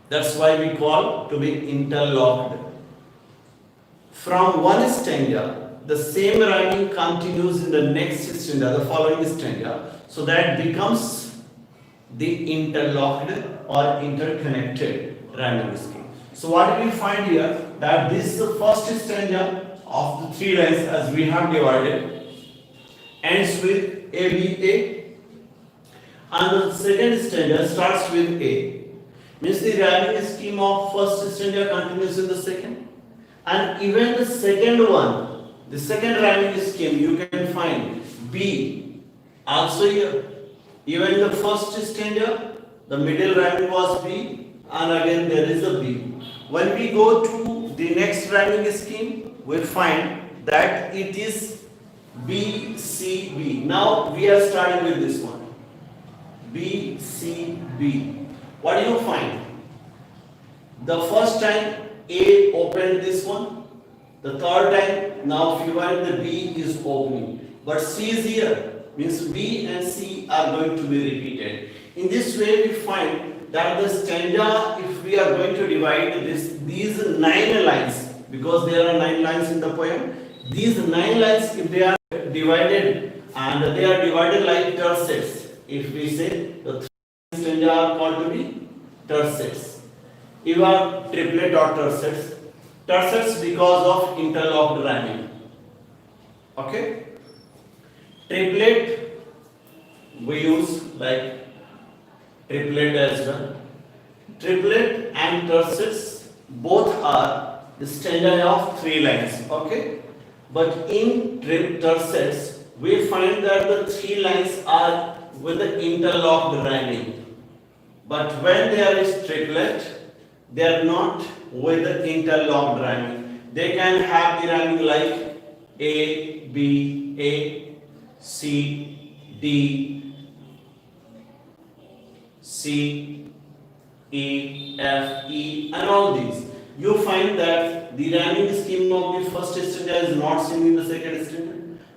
That's why we call to be interlocked. From one stanza, the same rhyming continues in the next stanza, the following stanza. So that becomes the interlocked or interconnected rhyming scheme. So what do we find here? That this is the first stanza of the 3 lines as we have divided, ends with A, B, A, and the second stanza starts with A. Means the rhyming scheme of first stanza continues in the second, and even the second one, the second rhyming scheme you can find B also here. Even the first stanza, the middle rhyming was B, and again there is a B. When we go to the next rhyming scheme, we find that it is B, C, B. Now we are starting with this one. B, C, B. What do you find? The first time A opened this one. The third time, now if you find the B is opening. But C is here. Means B and C are going to be repeated. In this way we find that the stanza, if we are going to divide these 9 lines, because there are 9 lines in the poem, these 9 lines, if they are divided, and they are divided like tercets. If we say the 3 stanza are called to be tercets. Even triplet or tercets. Tercets because of interlocked rhyming. Okay? Triplet we use like triplet as well. Triplet and tercets both are the stanza of 3 lines. Okay? But in tercets we find that the 3 lines are with the interlocked rhyming. But when there is triplet, they are not with the interlocked rhyming. They can have the rhyming like A, B, A, C, D, C, E, F, E, and all these. You find that the rhyming scheme of the first stanza is not seen in the second stanza.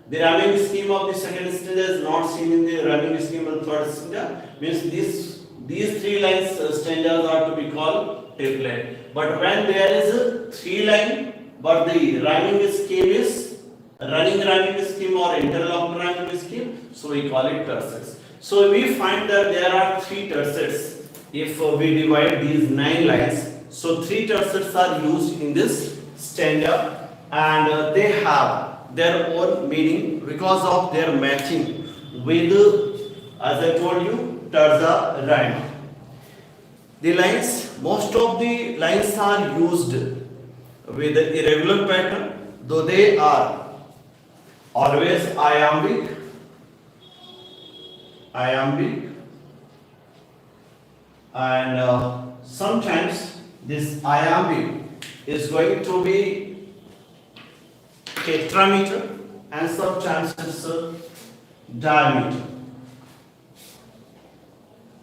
The rhyming scheme of the second stanza is not seen in the rhyming scheme of the third stanza. Means these 3 lines stanzas are to be called triplet. But when there is a 3 line, but the rhyming scheme is running rhyming scheme or interlocked rhyming scheme, so we call it tercets. So we find that there are 3 tercets. If we divide these 9 lines, so 3 tercets are used in this stanza, and they have their own meaning because of their matching with, as I told you, terza rhyme. The lines, most of the lines are used with irregular pattern, though they are always iambic, and sometimes this iambic is going to be tetrameter and sometimes it's a diameter.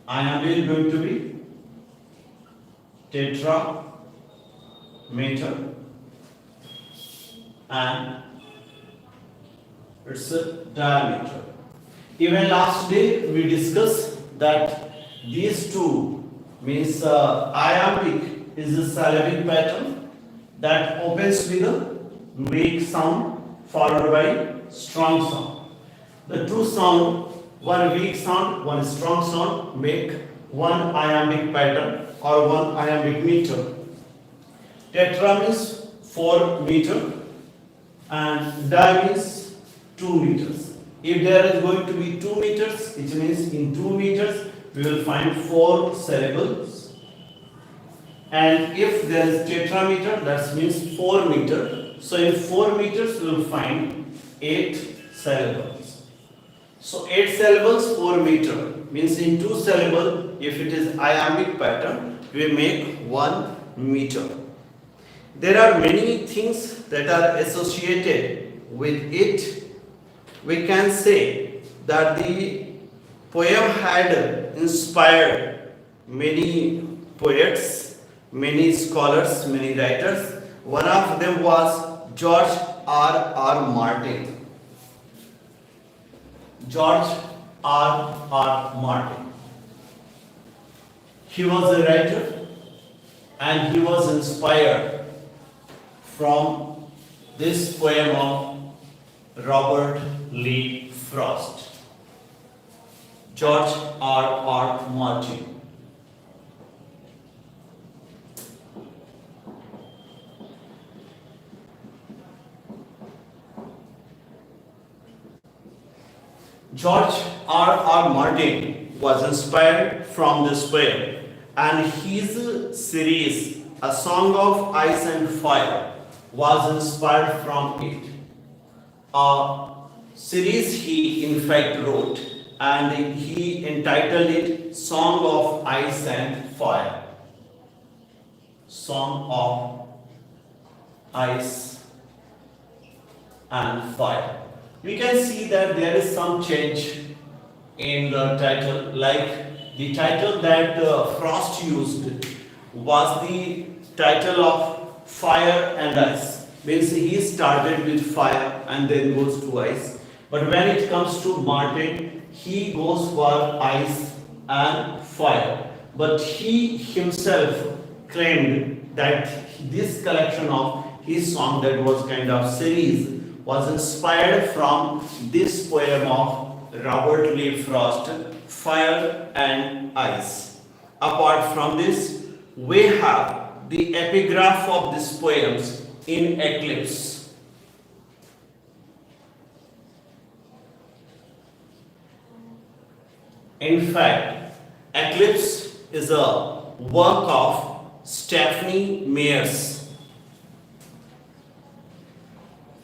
Iambic is going to be tetrameter and it's a diameter. Even last day we discussed that these two means iambic is a syllabic pattern that opens with a weak sound followed by strong sound. The two sound, one weak sound, one strong sound, make one iambic pattern or one iambic meter. Tetra means 4 meter and di means 2 meters. If there is going to be 2 meters, it means in 2 meters we will find 4 syllables. And if there is tetrameter, that means 4 meter. So in 4 meters we will find 8 syllables. So 8 syllables, 4 meter means in 2 syllable, if it is iambic pattern, we make 1 meter. There are many things that are associated with it. We can say that the poem had inspired many poets, many scholars, many writers. One of them was George R. Martin. George R. Martin. He was a writer and he was inspired from this poem of Robert Lee Frost. George R. Martin. George R. Martin was inspired from this poem, and his series, A Song of Ice and Fire, was inspired from it. A series he in fact wrote, and he entitled it Song of Ice and Fire. Song of Ice and Fire. We can see that there is some change in the title, like the title that Frost used was the title of Fire and Ice. Means he started with fire and then goes to ice. But when it comes to Martin, he goes for ice and fire. But he himself claimed that this collection of his song, that was kind of series, was inspired from this poem of Robert Lee Frost, Fire and Ice. Apart from this, we have the epigraph of these poems in Eclipse. In fact, Eclipse is a work of Stephanie Meyers.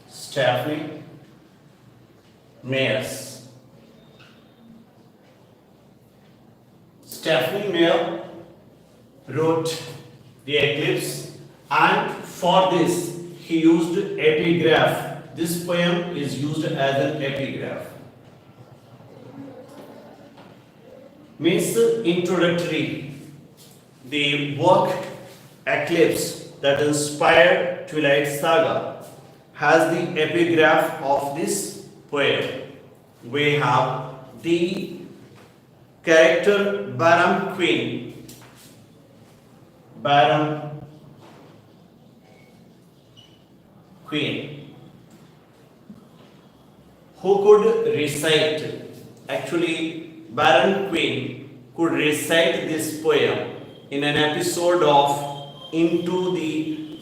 Stephanie Meyers. Stephanie Meyer wrote the Eclipse, and for this he used epigraph. This poem is used as an epigraph. Means introductory. The work Eclipse that inspired Twilight Saga has the epigraph of this poem. We have the character Baron Queen. Baron Queen, who could recite, actually Baron Queen could recite this poem in an episode of Into the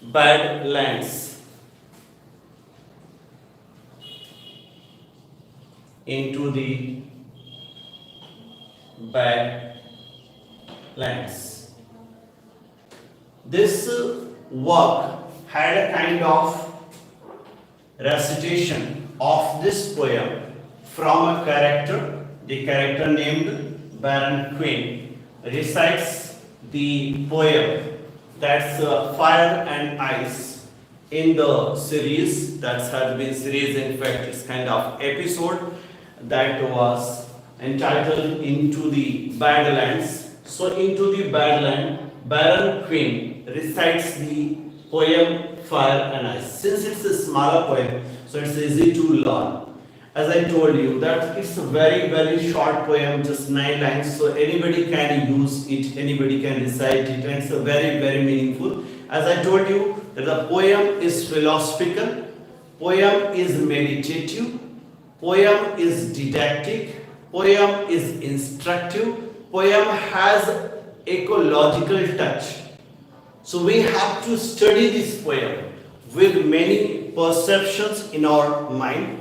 Badlands. Into the Badlands. This work had a kind of recitation of this poem from a character. The character named Baron Queen recites the poem, that's Fire and Ice, in the series. That has been series, in fact it's kind of episode that was entitled Into the Badlands. So Into the Badland, Baron Queen recites the poem Fire and Ice. Since it's a smaller poem, so it's easy to learn. As I told you that it's a very short poem, just 9 lines, so anybody can use it, anybody can recite it, and it's a very meaningful. As I told you that the poem is philosophical, poem is meditative, Poem is didactic, poem is instructive, poem has ecological touch. So we have to study this poem with many perceptions in our mind,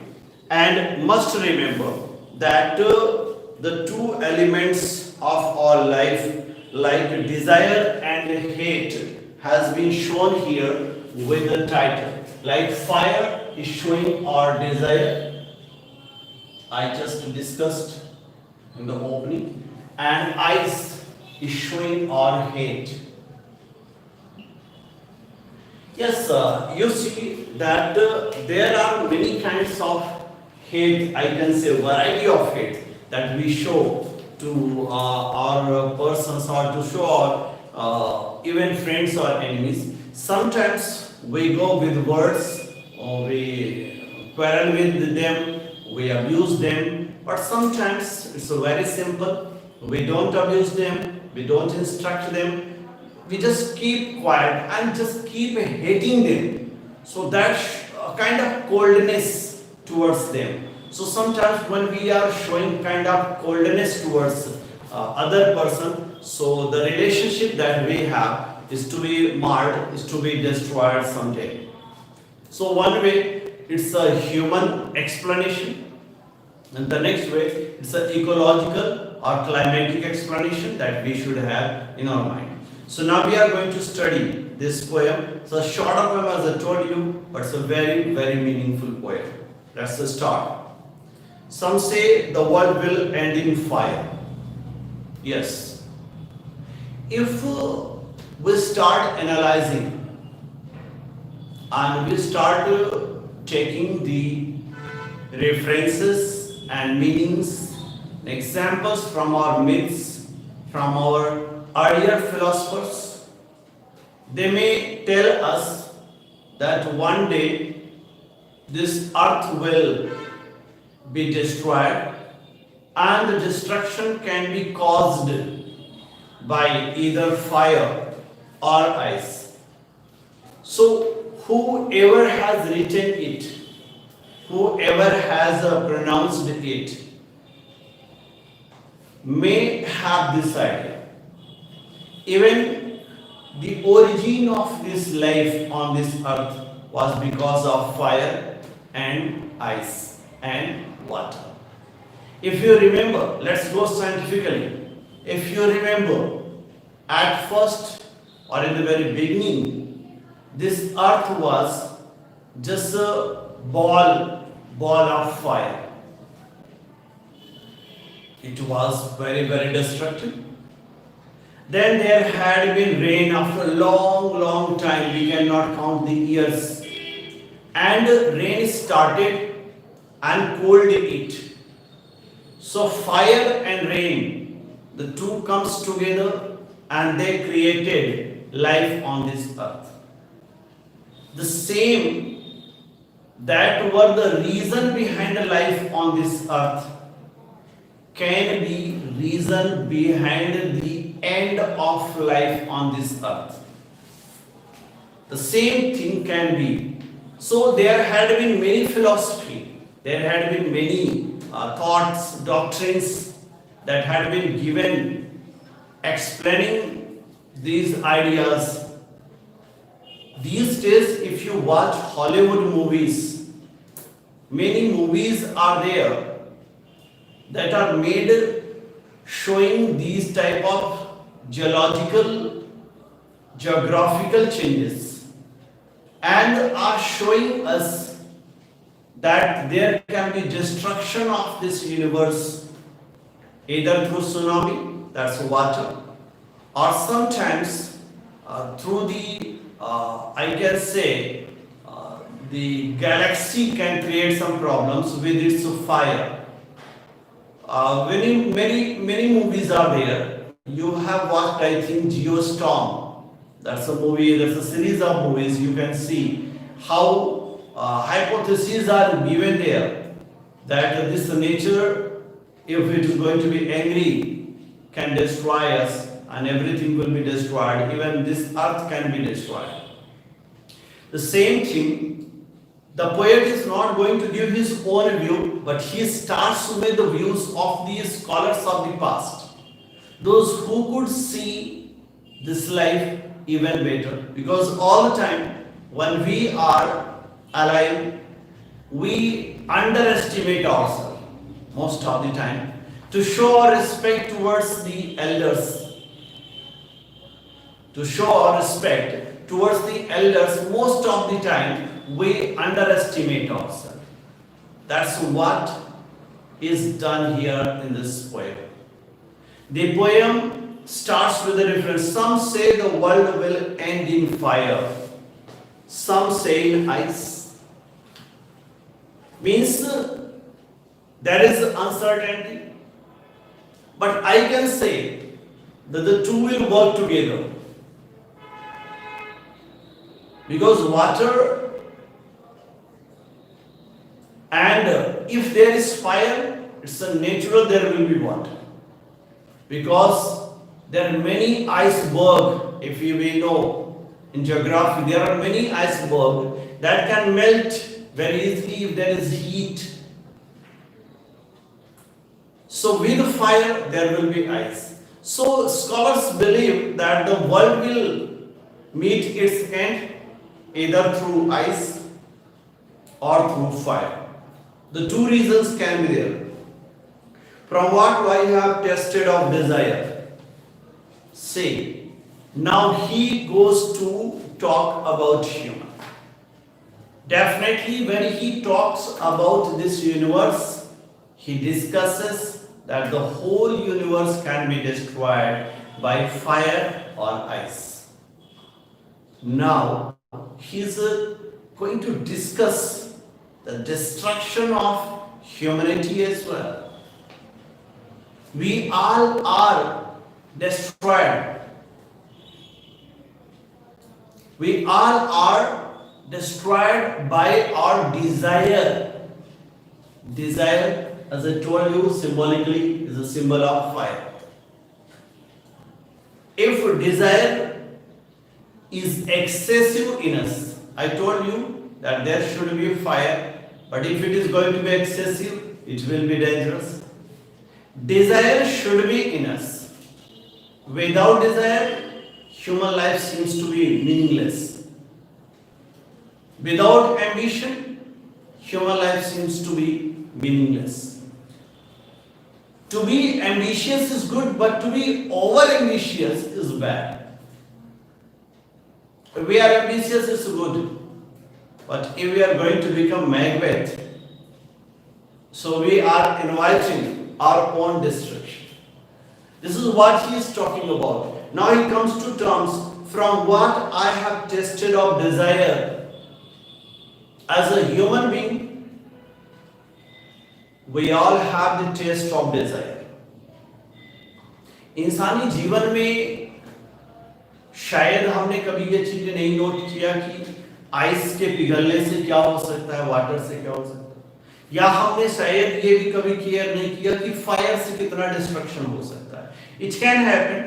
and must remember that the two elements of our life, like desire and hate, has been shown here with the title. Like fire is showing our desire, I just discussed in the opening, and ice is showing our hate. Yes, you see that there are many kinds of hate, I can say variety of hate that we show to our persons, or to show our even friends or enemies. Sometimes we go with words, or we quarrel with them, we abuse them, but sometimes it's very simple. We don't abuse them, we don't instruct them, we just keep quiet and just keep hating them. So that's a kind of coldness towards them. So sometimes when we are showing kind of coldness towards other person, so the relationship that we have is to be marred, is to be destroyed someday. So one way it's a human explanation, and the next way it's an ecological or climatic explanation that we should have in our mind. So now we are going to study this poem. It's a shorter poem as I told you, but it's a very, very meaningful poem. Let's start. Some say the world will end in fire. Yes. If we start analyzing and we start taking the references and meanings, examples from our myths, from our earlier philosophers, they may tell us that one day this earth will be destroyed, and the destruction can be caused by either fire or ice. So whoever has written it, whoever has pronounced it, may have this idea. Even the origin of this life on this earth was because of fire and ice and water. If you remember, let's go scientifically. If you remember, at first or in the very beginning, this earth was just a ball of fire. It was very, very destructive. Then there had been rain after a long time, we cannot count the years. And rain started and cooled it. So fire and rain, the two comes together and they created life on this earth. The same that were the reason behind life on this earth can be reason behind the end of life on this earth. The same thing can be. So there had been many philosophy, there had been many thoughts, doctrines that had been given explaining these ideas. These days, if you watch Hollywood movies, many movies are there that are made showing these type of geographical changes, and are showing us that there can be destruction of this universe either through tsunami, that's water, or sometimes through the I can say the galaxy can create some problems with its fire. Many movies are there. You have watched, I think, Geostorm. That's a movie, that's a series of movies. You can see how hypotheses are given there that this nature, if it is going to be angry, can destroy us and everything will be destroyed. Even this earth can be destroyed. The same thing, The poet is not going to give his own view, but he starts with the views of the scholars of the past, those who could see this life even better. Because all the time when we are alive, we underestimate ourselves most of the time. To show our respect towards the elders, most of the time we underestimate ourselves. That's what is done here in this poem. The poem starts with a reference. Some say the world will end in fire, some say in ice. Means there is uncertainty, but I can say that the two will work together. Because water, and if there is fire, it's a natural there will be water. Because there are many icebergs, if you may know in geography, there are many icebergs that can melt very easily if there is heat. So with fire there will be ice. So scholars believe that the world will meet its end either through ice or through fire. The two reasons can be there. From what I have tested of desire. Say, now he goes to talk about human. Definitely when he talks about this universe, he discusses that the whole universe can be destroyed by fire or ice. Now he is going to discuss the destruction of humanity as well. We all are destroyed. We all are destroyed by our desire. Desire, as I told you, symbolically is a symbol of fire. If desire is excessive in us, I told you that there should be fire, but if it is going to be excessive, it will be dangerous. Desire should be in us. Without desire, human life seems to be meaningless. Without ambition, human life seems to be meaningless. To be ambitious is good, but to be over ambitious is bad. If we are ambitious, it's good. But if we are going to become Macbeth, so we are inviting our own destruction. This is what he is talking about. Now he comes to terms, from what I have tested of desire. As a human being, we all have the taste of desire. इंसानी जीवन में शायद हमने कभी ये चीजें नहीं note किया कि आइस के पिघलने से क्या हो सकता है, वाटर से क्या हो सकता है, या हमने शायद ये भी कभी केयर नहीं किया कि फायर से कितना डिस्ट्रक्शन हो सकता है. इट कैन हैपन,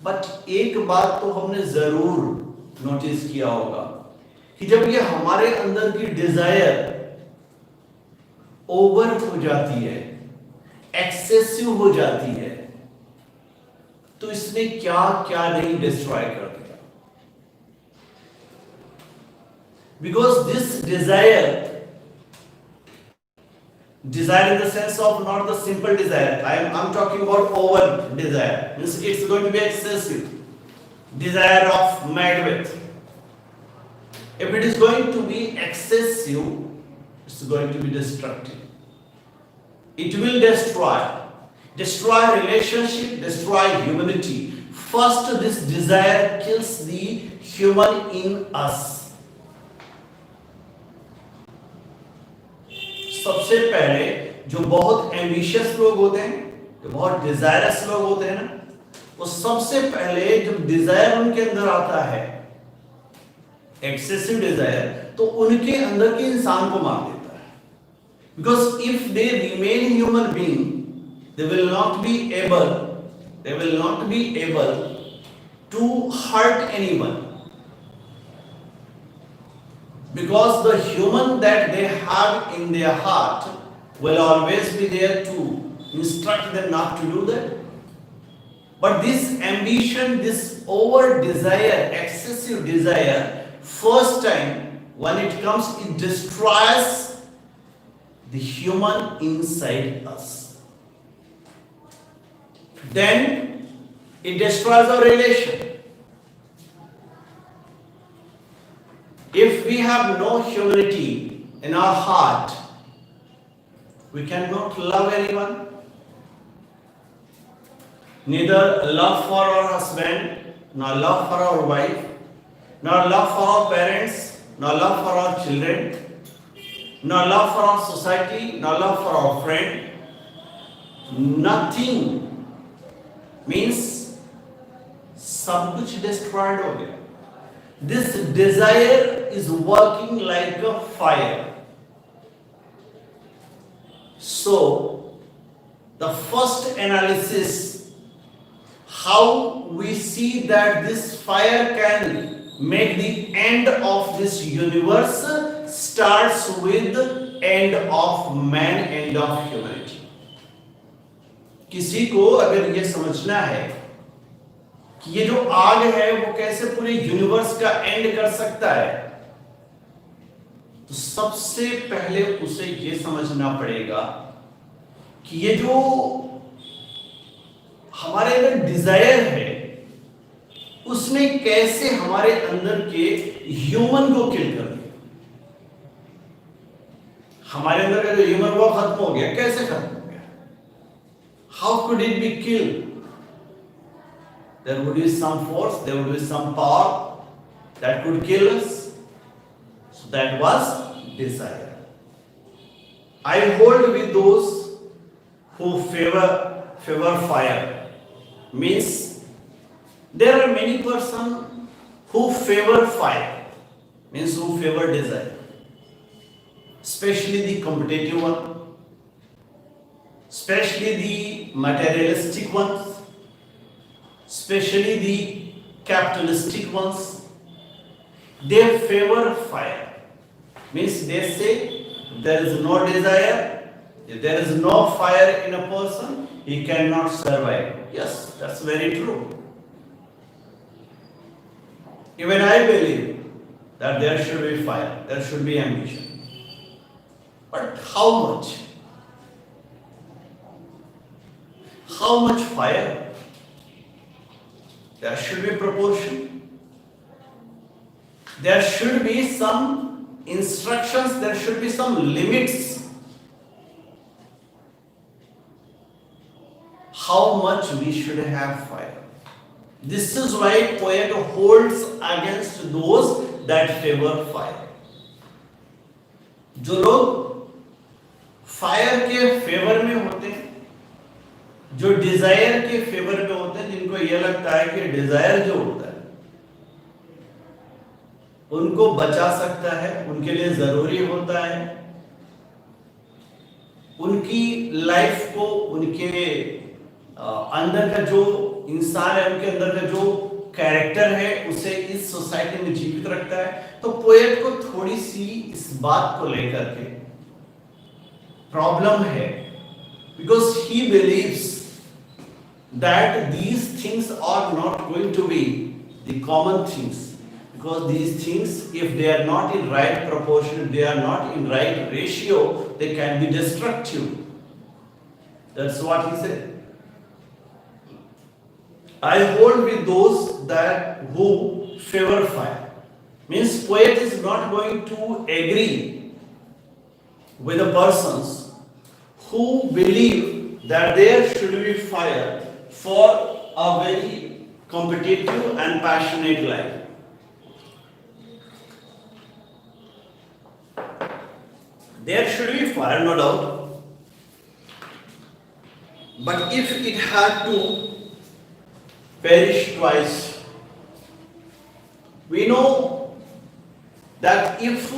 बट एक बात तो हमने जरूर नोटिस किया होगा कि जब ये हमारे अंदर की डिजायर ओवर हो जाती है, एक्सेसिव हो जाती है, तो इसने क्या क्या नहीं डिस्ट्रॉय कर दिया. Because this desire in the sense of not the simple desire, I'm talking about over desire, means it's going to be excessive desire of Macbeth. If it is going to be excessive, it's going to be destructive. It will destroy relationship, destroy humanity. First, this desire kills the human in us. सबसे पहले जो बहुत ambitious लोग होते हैं, जो बहुत desirous लोग होते हैं ना, वो सबसे पहले जब डिजायर उनके अंदर आता है, एक्सेसिव डिजायर, तो उनके अंदर के इंसान को मार देता है. Because if they remain human being, they will not be able to hurt anyone. because the human that they have in their heart will always be there to instruct them not to do that. But this ambition, this over desire, excessive desire, first time when it comes, it destroys the human inside us. Then it destroys our relation. If we have no humility in our heart, we cannot love anyone. Neither love for our husband, nor love for our wife, nor love for our parents, nor love for our children, nor love for our society, nor love for our friend. Nothing means सब कुछ destroyed हो गया. This desire is working like a fire. So, the first analysis, how we see that this fire can make the end of this universe, starts with end of man, end of humanity. किसी को अगर ये समझना है कि ये जो आग है वो कैसे पूरे यूनिवर्स का एंड कर सकता है, तो सबसे पहले उसे ये समझना पड़ेगा कि ये जो हमारे अंदर डिजायर है उसने कैसे हमारे अंदर के ह्यूमन को किल कर दिया. हमारे अंदर का जो ह्यूमन वो खत्म हो गया. कैसे खत्म हो गया? How could it be killed? There would be some force, there would be some power that could kill us. So that was desire. I hold with those who favor fire. Means there are many persons who favor fire. Means who favor desire. Especially the competitive one. Especially the materialistic ones. Especially the capitalistic ones, they favor fire. Means they say there is no desire, if there is no fire in a person, he cannot survive. Yes, that's very true. Even I believe that there should be fire, there should be ambition. But how much? How much fire? There should be proportion. There should be some instructions, there should be some limits. How much we should have fire. This is why poet holds against those that favor fire. जो लोग fire के favour में होते हैं, जो Dzire के favour में होते हैं, जिनको यह लगता है कि डिजायर जो होता है उनको बचा सकता है, उनके लिए जरूरी होता है, उनकी लाइफ को, उनके अंदर का जो इंसान है, उनके अंदर का जो कैरेक्टर है, उसे इस सोसाइटी में जीवित रखता है. तो पोएट को थोड़ी सी इस बात को लेकर के प्रॉब्लम है, because he believes that these things are not going to be the common things, because these things, if they are not in right proportion, if they are not in right ratio, they can be destructive. That's what he said. I hold with those that who favor fire. Means poet is not going to agree with the persons who believe that there should be fire for a very competitive and passionate life. There should be fire, no doubt. But if it had to perish twice, we know that if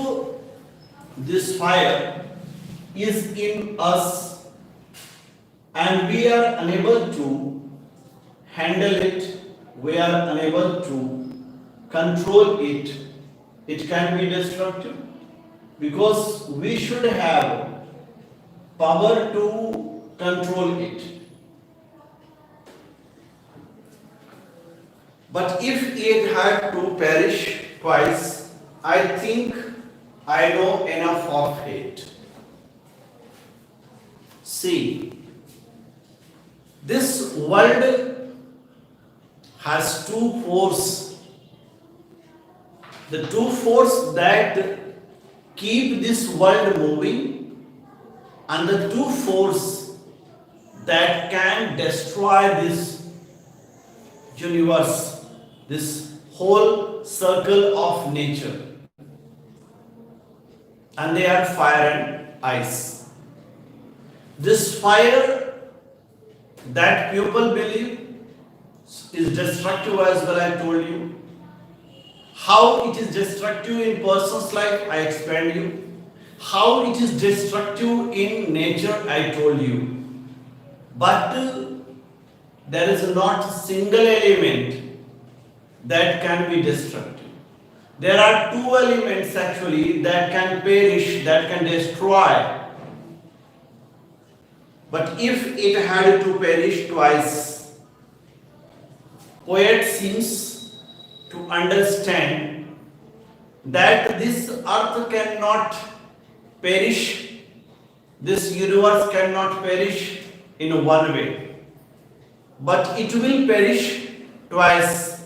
this fire is in us and we are unable to handle it, we are unable to control it, it can be destructive. because we should have power to control it. But if it had to perish twice, I think I know enough of it. See, this world has two forces. The two forces that keep this world moving, and the two forces that can destroy this universe, this whole circle of nature. And they are fire and ice. This fire that people believe is destructive as well, I told you. How it is destructive in person's life, I explained you. How it is destructive in nature, I told you. But there is not a single element that can be destructive. There are two elements actually that can perish, that can destroy. But if it had to perish twice, poet seems to understand that this earth cannot perish, this universe cannot perish in one way, but it will perish twice.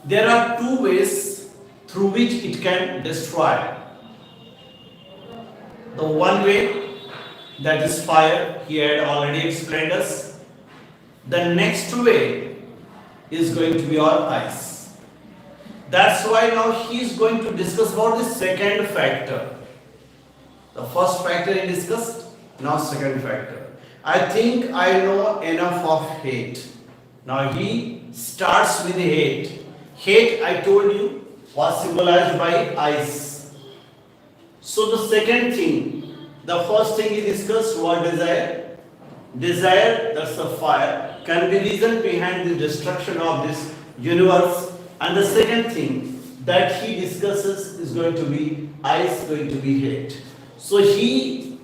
There are two ways through which it can destroy. The one way, that is fire, he had already explained us. The next way is going to be our ice. That's why now he is going to discuss about the second factor. The first factor he discussed, now second factor. I think I know enough of hate. Now he starts with hate. Hate, I told you, was symbolized by ice. So the second thing, the first thing he discussed was desire. Desire, that's the fire, can be reason behind the destruction of this universe. And the second thing that he discusses is going to be ice, going to be hate. So he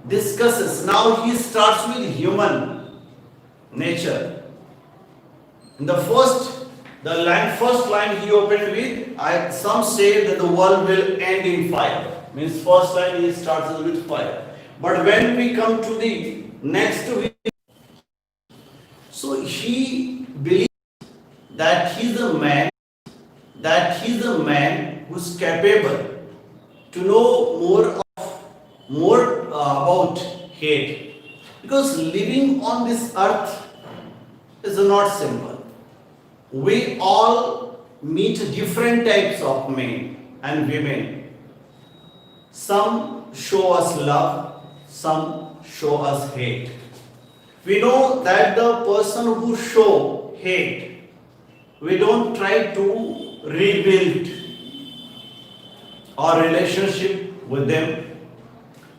discusses, now he starts with human nature. In the first line he opened with, some say that the world will end in fire. Means first line he starts with fire. But when we come to the next week, so he believes that he's a man who's capable to know more about hate. Because living on this earth is not simple. We all meet different types of men and women. Some show us love, some show us hate. We know that the person who show hate, we don't try to rebuild our relationship with them.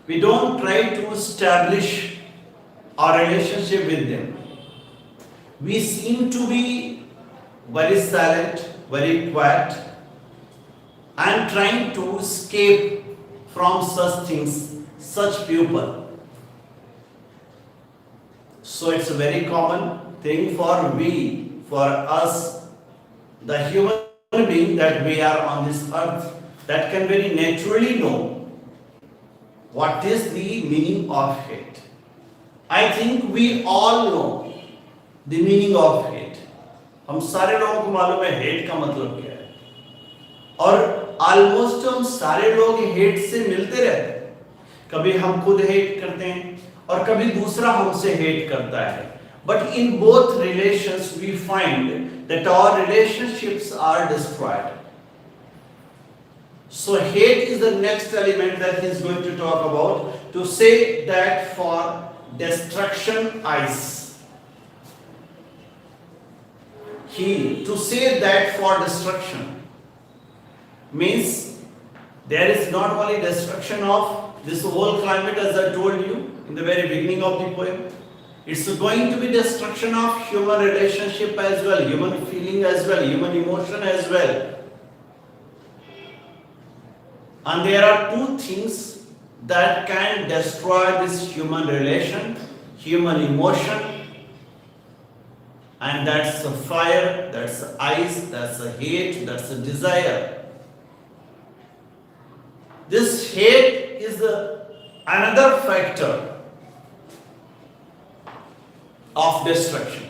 We don't try to establish our relationship with them. We seem to be very silent, very quiet, and trying to escape from such things, such people. So it's a very common thing for us, the human being that we are on this earth, that can very naturally know what is the meaning of hate. I think we all know the meaning of hate. हम सारे लोगों को मालूम है hate का मतलब क्या है, और ऑलमोस्ट हम सारे लोग हेट से मिलते रहते हैं. कभी हम खुद हेट करते हैं और कभी दूसरा हमसे हेट करता है. But in both relations we find that our relationships are destroyed. So hate is the next element that he is going to talk about, to say that for destruction ice. To say that for destruction means there is not only destruction of this whole climate, as I told you in the very beginning of the poem, it's going to be destruction of human relationship as well, human feeling as well, human emotion as well. And there are two things that can destroy this human relation, human emotion, and that's the fire, that's the ice, that's the hate, that's the desire. This hate is another factor of destruction.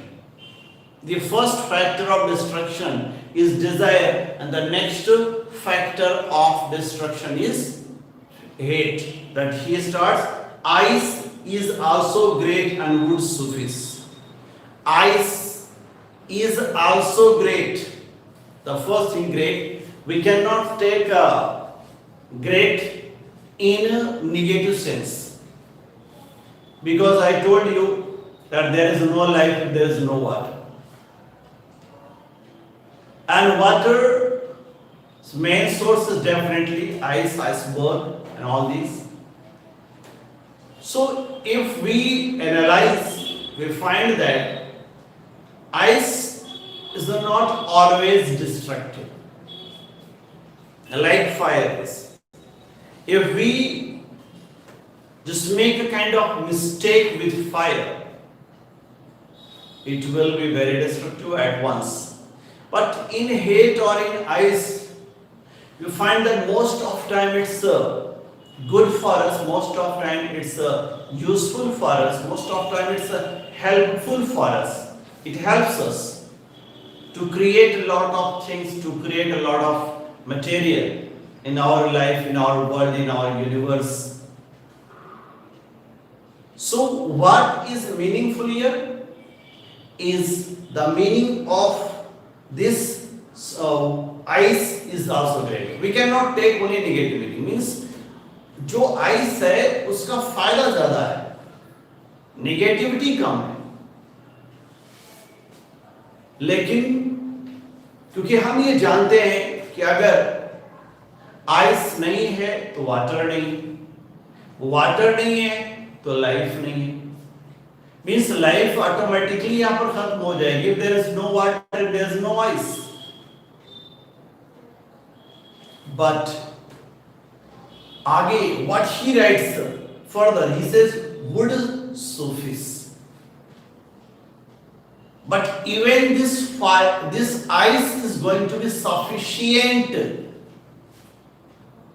The first factor of destruction is desire, and the next factor of destruction is hate. That he starts, ice is also great and wood Sufis. Ice is also great. The first thing, great, we cannot take great in a negative sense. Because I told you that there is no life if there is no water. And water's main source is definitely ice, iceberg, and all these. So if we analyze, we find that ice is not always destructive, like fire is. If we just make a kind of mistake with fire, it will be very destructive at once. But in hate or in ice, you find that most of time it's good for us, most of time it's useful for us, most of time it's helpful for us. It helps us to create a lot of things, to create a lot of material in our life, in our world, in our universe. So what is meaningful here is the meaning of this ice is also great. We cannot take only negative meaning. Means जो ice है उसका फायदा ज्यादा है, negativity कम है. लेकिन क्योंकि हम ये जानते हैं कि अगर आइस नहीं है तो वाटर नहीं, वाटर नहीं है तो लाइफ नहीं है. Means life automatically यहाँ पर खत्म हो जाएगी. If there is no water, there is no ice. But आगे what he writes further, he says wood Sufis. But even this fire, this ice is going to be sufficient.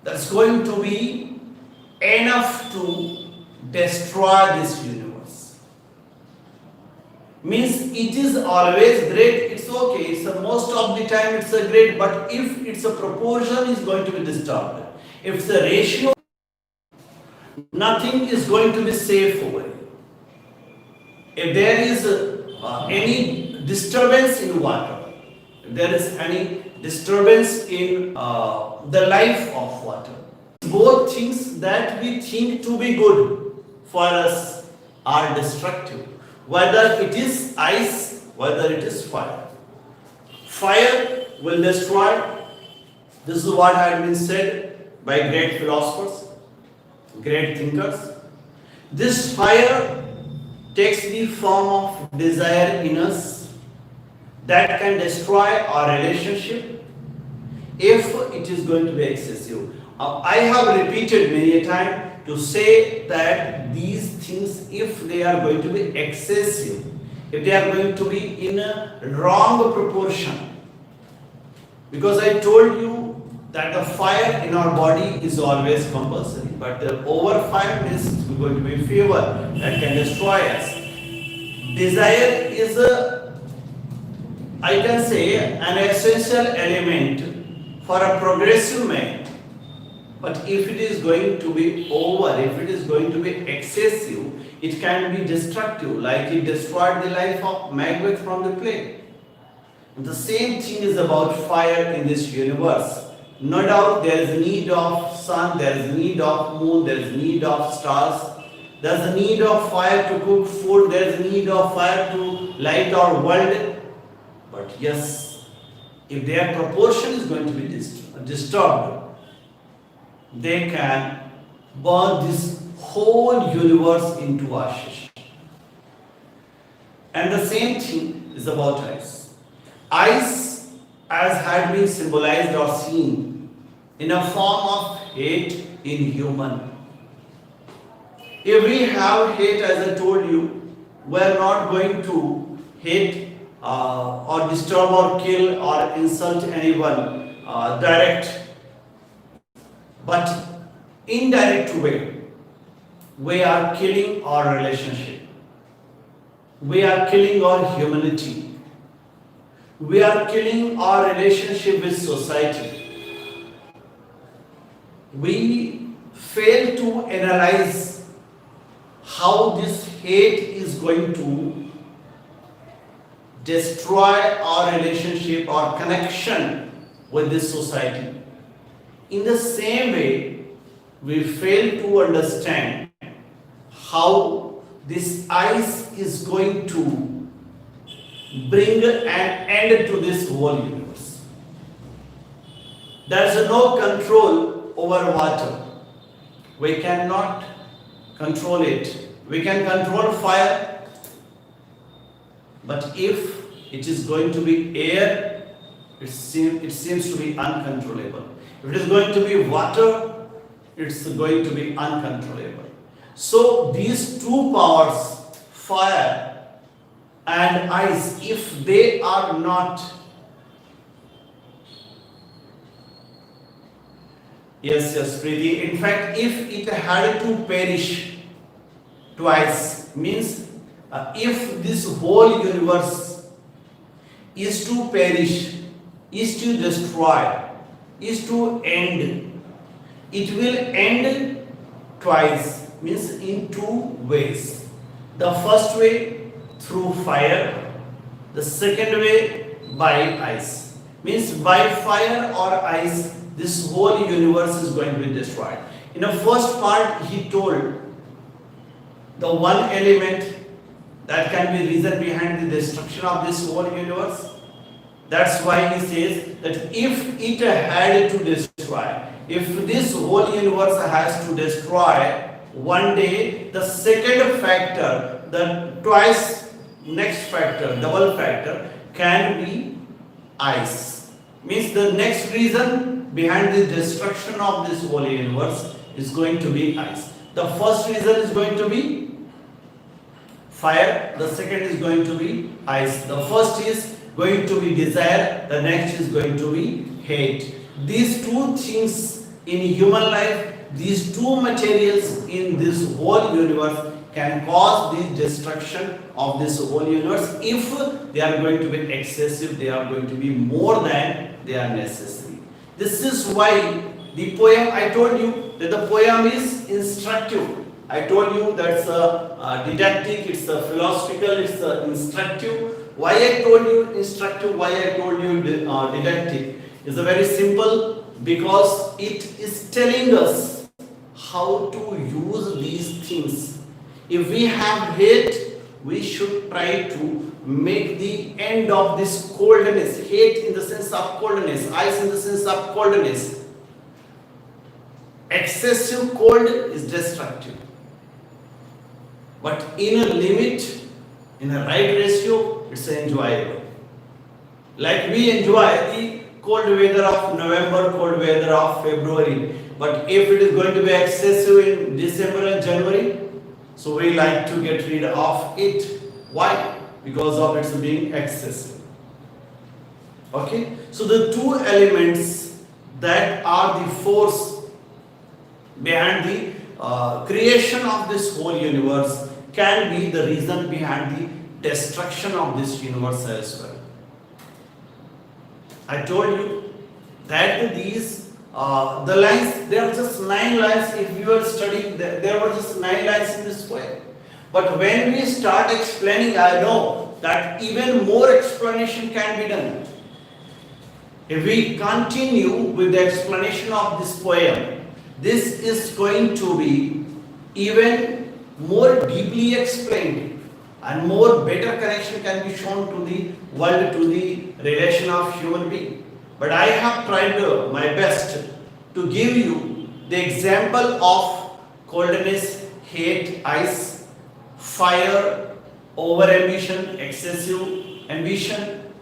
That's going to be enough to destroy this universe. Means it is always great, it's okay, it's most of the time it's a great, but if its a proportion is going to be disturbed, if the ratio, nothing is going to be safe over it. If there is any disturbance in water, if there is any disturbance in the life of water, both things that we think to be good for us are destructive. Whether it is ice, whether it is fire. Fire will destroy. This is what had been said by great philosophers, great thinkers. This fire takes the form of desire in us that can destroy our relationship if it is going to be excessive. I have repeated many a time to say that these things, if they are going to be excessive, if they are going to be in a wrong proportion, because I told you that the fire in our body is always compulsory, but the over-fire is going to be fever that can destroy us. Desire is I can say, an essential element for a progressive man. But if it is going to be over, if it is going to be excessive, it can be destructive, like it destroyed the life of Macbeth from the play. The same thing is about fire in this universe. No doubt there is need of sun, there is need of moon, there is need of stars. There is a need of fire to cook food, there is a need of fire to light our world. But yes, if their proportion is going to be disturbed, they can burn this whole universe into ashes. And the same thing is about ice. Ice, as had been symbolized or seen in a form of hate in human. If we have hate, as I told you, we are not going to hate or disturb or kill or insult anyone direct, but indirect way. We are killing our relationship. We are killing our humanity. We are killing our relationship with society. We fail to analyze how this hate is going to destroy our relationship or connection with this society. In the same way, we fail to understand how this ice is going to bring an end to this whole universe. There is no control over water. We cannot control it. We can control fire, but if it is going to be air, it seems to be uncontrollable. If it is going to be water, it's going to be uncontrollable. So these two powers, fire and ice, if they are not, yes, Preeti, in fact, if it had to perish twice, means if this whole universe is to perish, is to destroy, is to end, it will end twice, means in two ways. The first way through fire, the second way by ice. Means by fire or ice, this whole universe is going to be destroyed. In the first part, he told the one element that can be reason behind the destruction of this whole universe. That's why he says that if it had to destroy, if this whole universe has to destroy, one day the second factor, the twice next factor, double factor, can be ice. Means the next reason behind the destruction of this whole universe is going to be ice. The first reason is going to be fire, the second is going to be ice. The first is going to be desire, the next is going to be hate. These two things in human life, these two materials in this whole universe can cause the destruction of this whole universe if they are going to be excessive, they are going to be more than they are necessary. This is why the poem, I told you that the poem is instructive. I told you that's a didactic, it's a philosophical, it's a instructive. Why I told you instructive, why I told you didactic is a very simple, because it is telling us how to use these things. If we have hate, we should try to make the end of this coldness, hate in the sense of coldness, ice in the sense of coldness. Excessive cold is destructive. But in a limit, in a right ratio, it's enjoyable. Like we enjoy the cold weather of November, cold weather of February. But if it is going to be excessive in December and January, so we like to get rid of it. Why? Because of its being excessive. Okay? So the two elements that are the force behind the creation of this whole universe can be the reason behind the destruction of this universe as well. I told you that these the lines, there are just 9 lines. If you are studying, there were just 9 lines in this poem. But when we start explaining, I know that even more explanation can be done. If we continue with the explanation of this poem, this is going to be even more deeply explained, and more better connection can be shown to the world, to the relation of human being. But I have tried my best to give you the example of coldness, hate, ice, fire, over ambition, excessive ambition,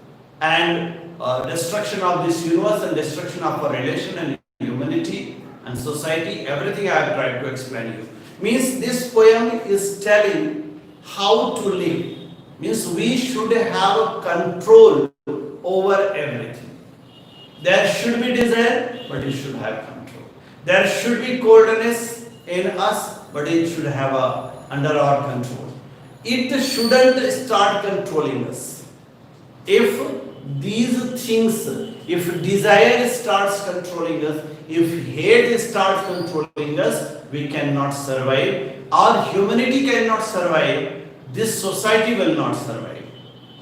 and destruction of this universe and destruction of our relation and humanity, and and society, everything I have tried to explain you. Means this poem is telling how to live. Means we should have a control over everything. There should be desire, but it should have control. There should be coldness in us, but it should have under our control. It shouldn't start controlling us. If these things, if desire starts controlling us, if hate starts controlling us, we cannot survive. Our humanity cannot survive. This society will not survive.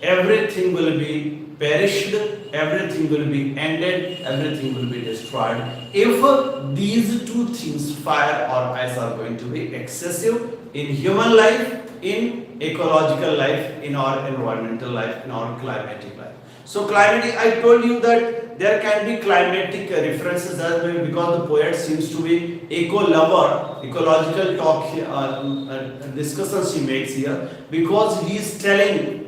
Everything will be perished, everything will be ended, everything will be destroyed. If these two things, fire or ice, are going to be excessive in human life, in ecological life, in our environmental life, in our climatic life. So climatic, I told you that there can be climatic references as well, because the poet seems to be eco-lover, ecological talk, discussions he makes here, because he is telling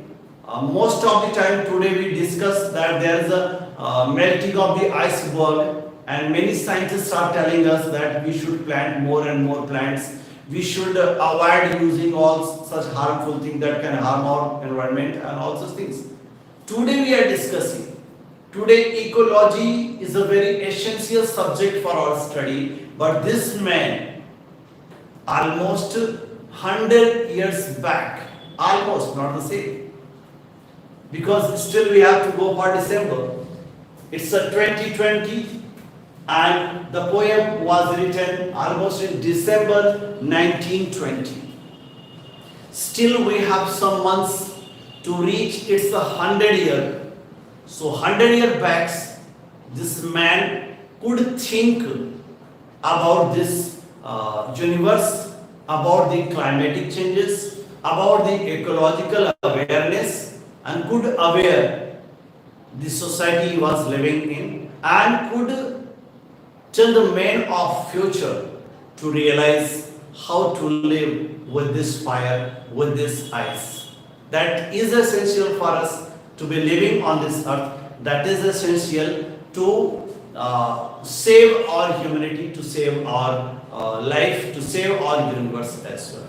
most of the time today we discuss that there is a melting of the iceberg, and many scientists are telling us that we should plant more and more plants. We should avoid using all such harmful things that can harm our environment and all such things. Today we are discussing. Today ecology is a very essential subject for our study, but this man almost 100 years back, almost, not the same, because still we have to go for December. It's a 2020 and the poem was written almost in December 1920. Still we have some months to reach its 100 year. So 100 year back, this man could think about this universe, about the climatic changes, about the ecological awareness, and could aware the society he was living in, and could tell the man of future to realize how to live with this fire, with this ice. That is essential for us to be living on this earth. That is essential to save our humanity, to save our life, to save our universe as well.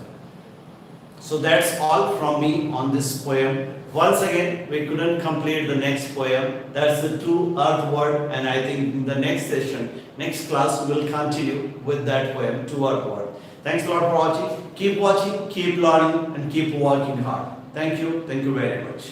So that's all from me on this poem. Once again, we couldn't complete the next poem. That's the true earth word, and I think in the next session, next class, we will continue with that poem, true earth word. Thanks a lot for watching. Keep watching, keep learning, and keep working hard. Thank you very much.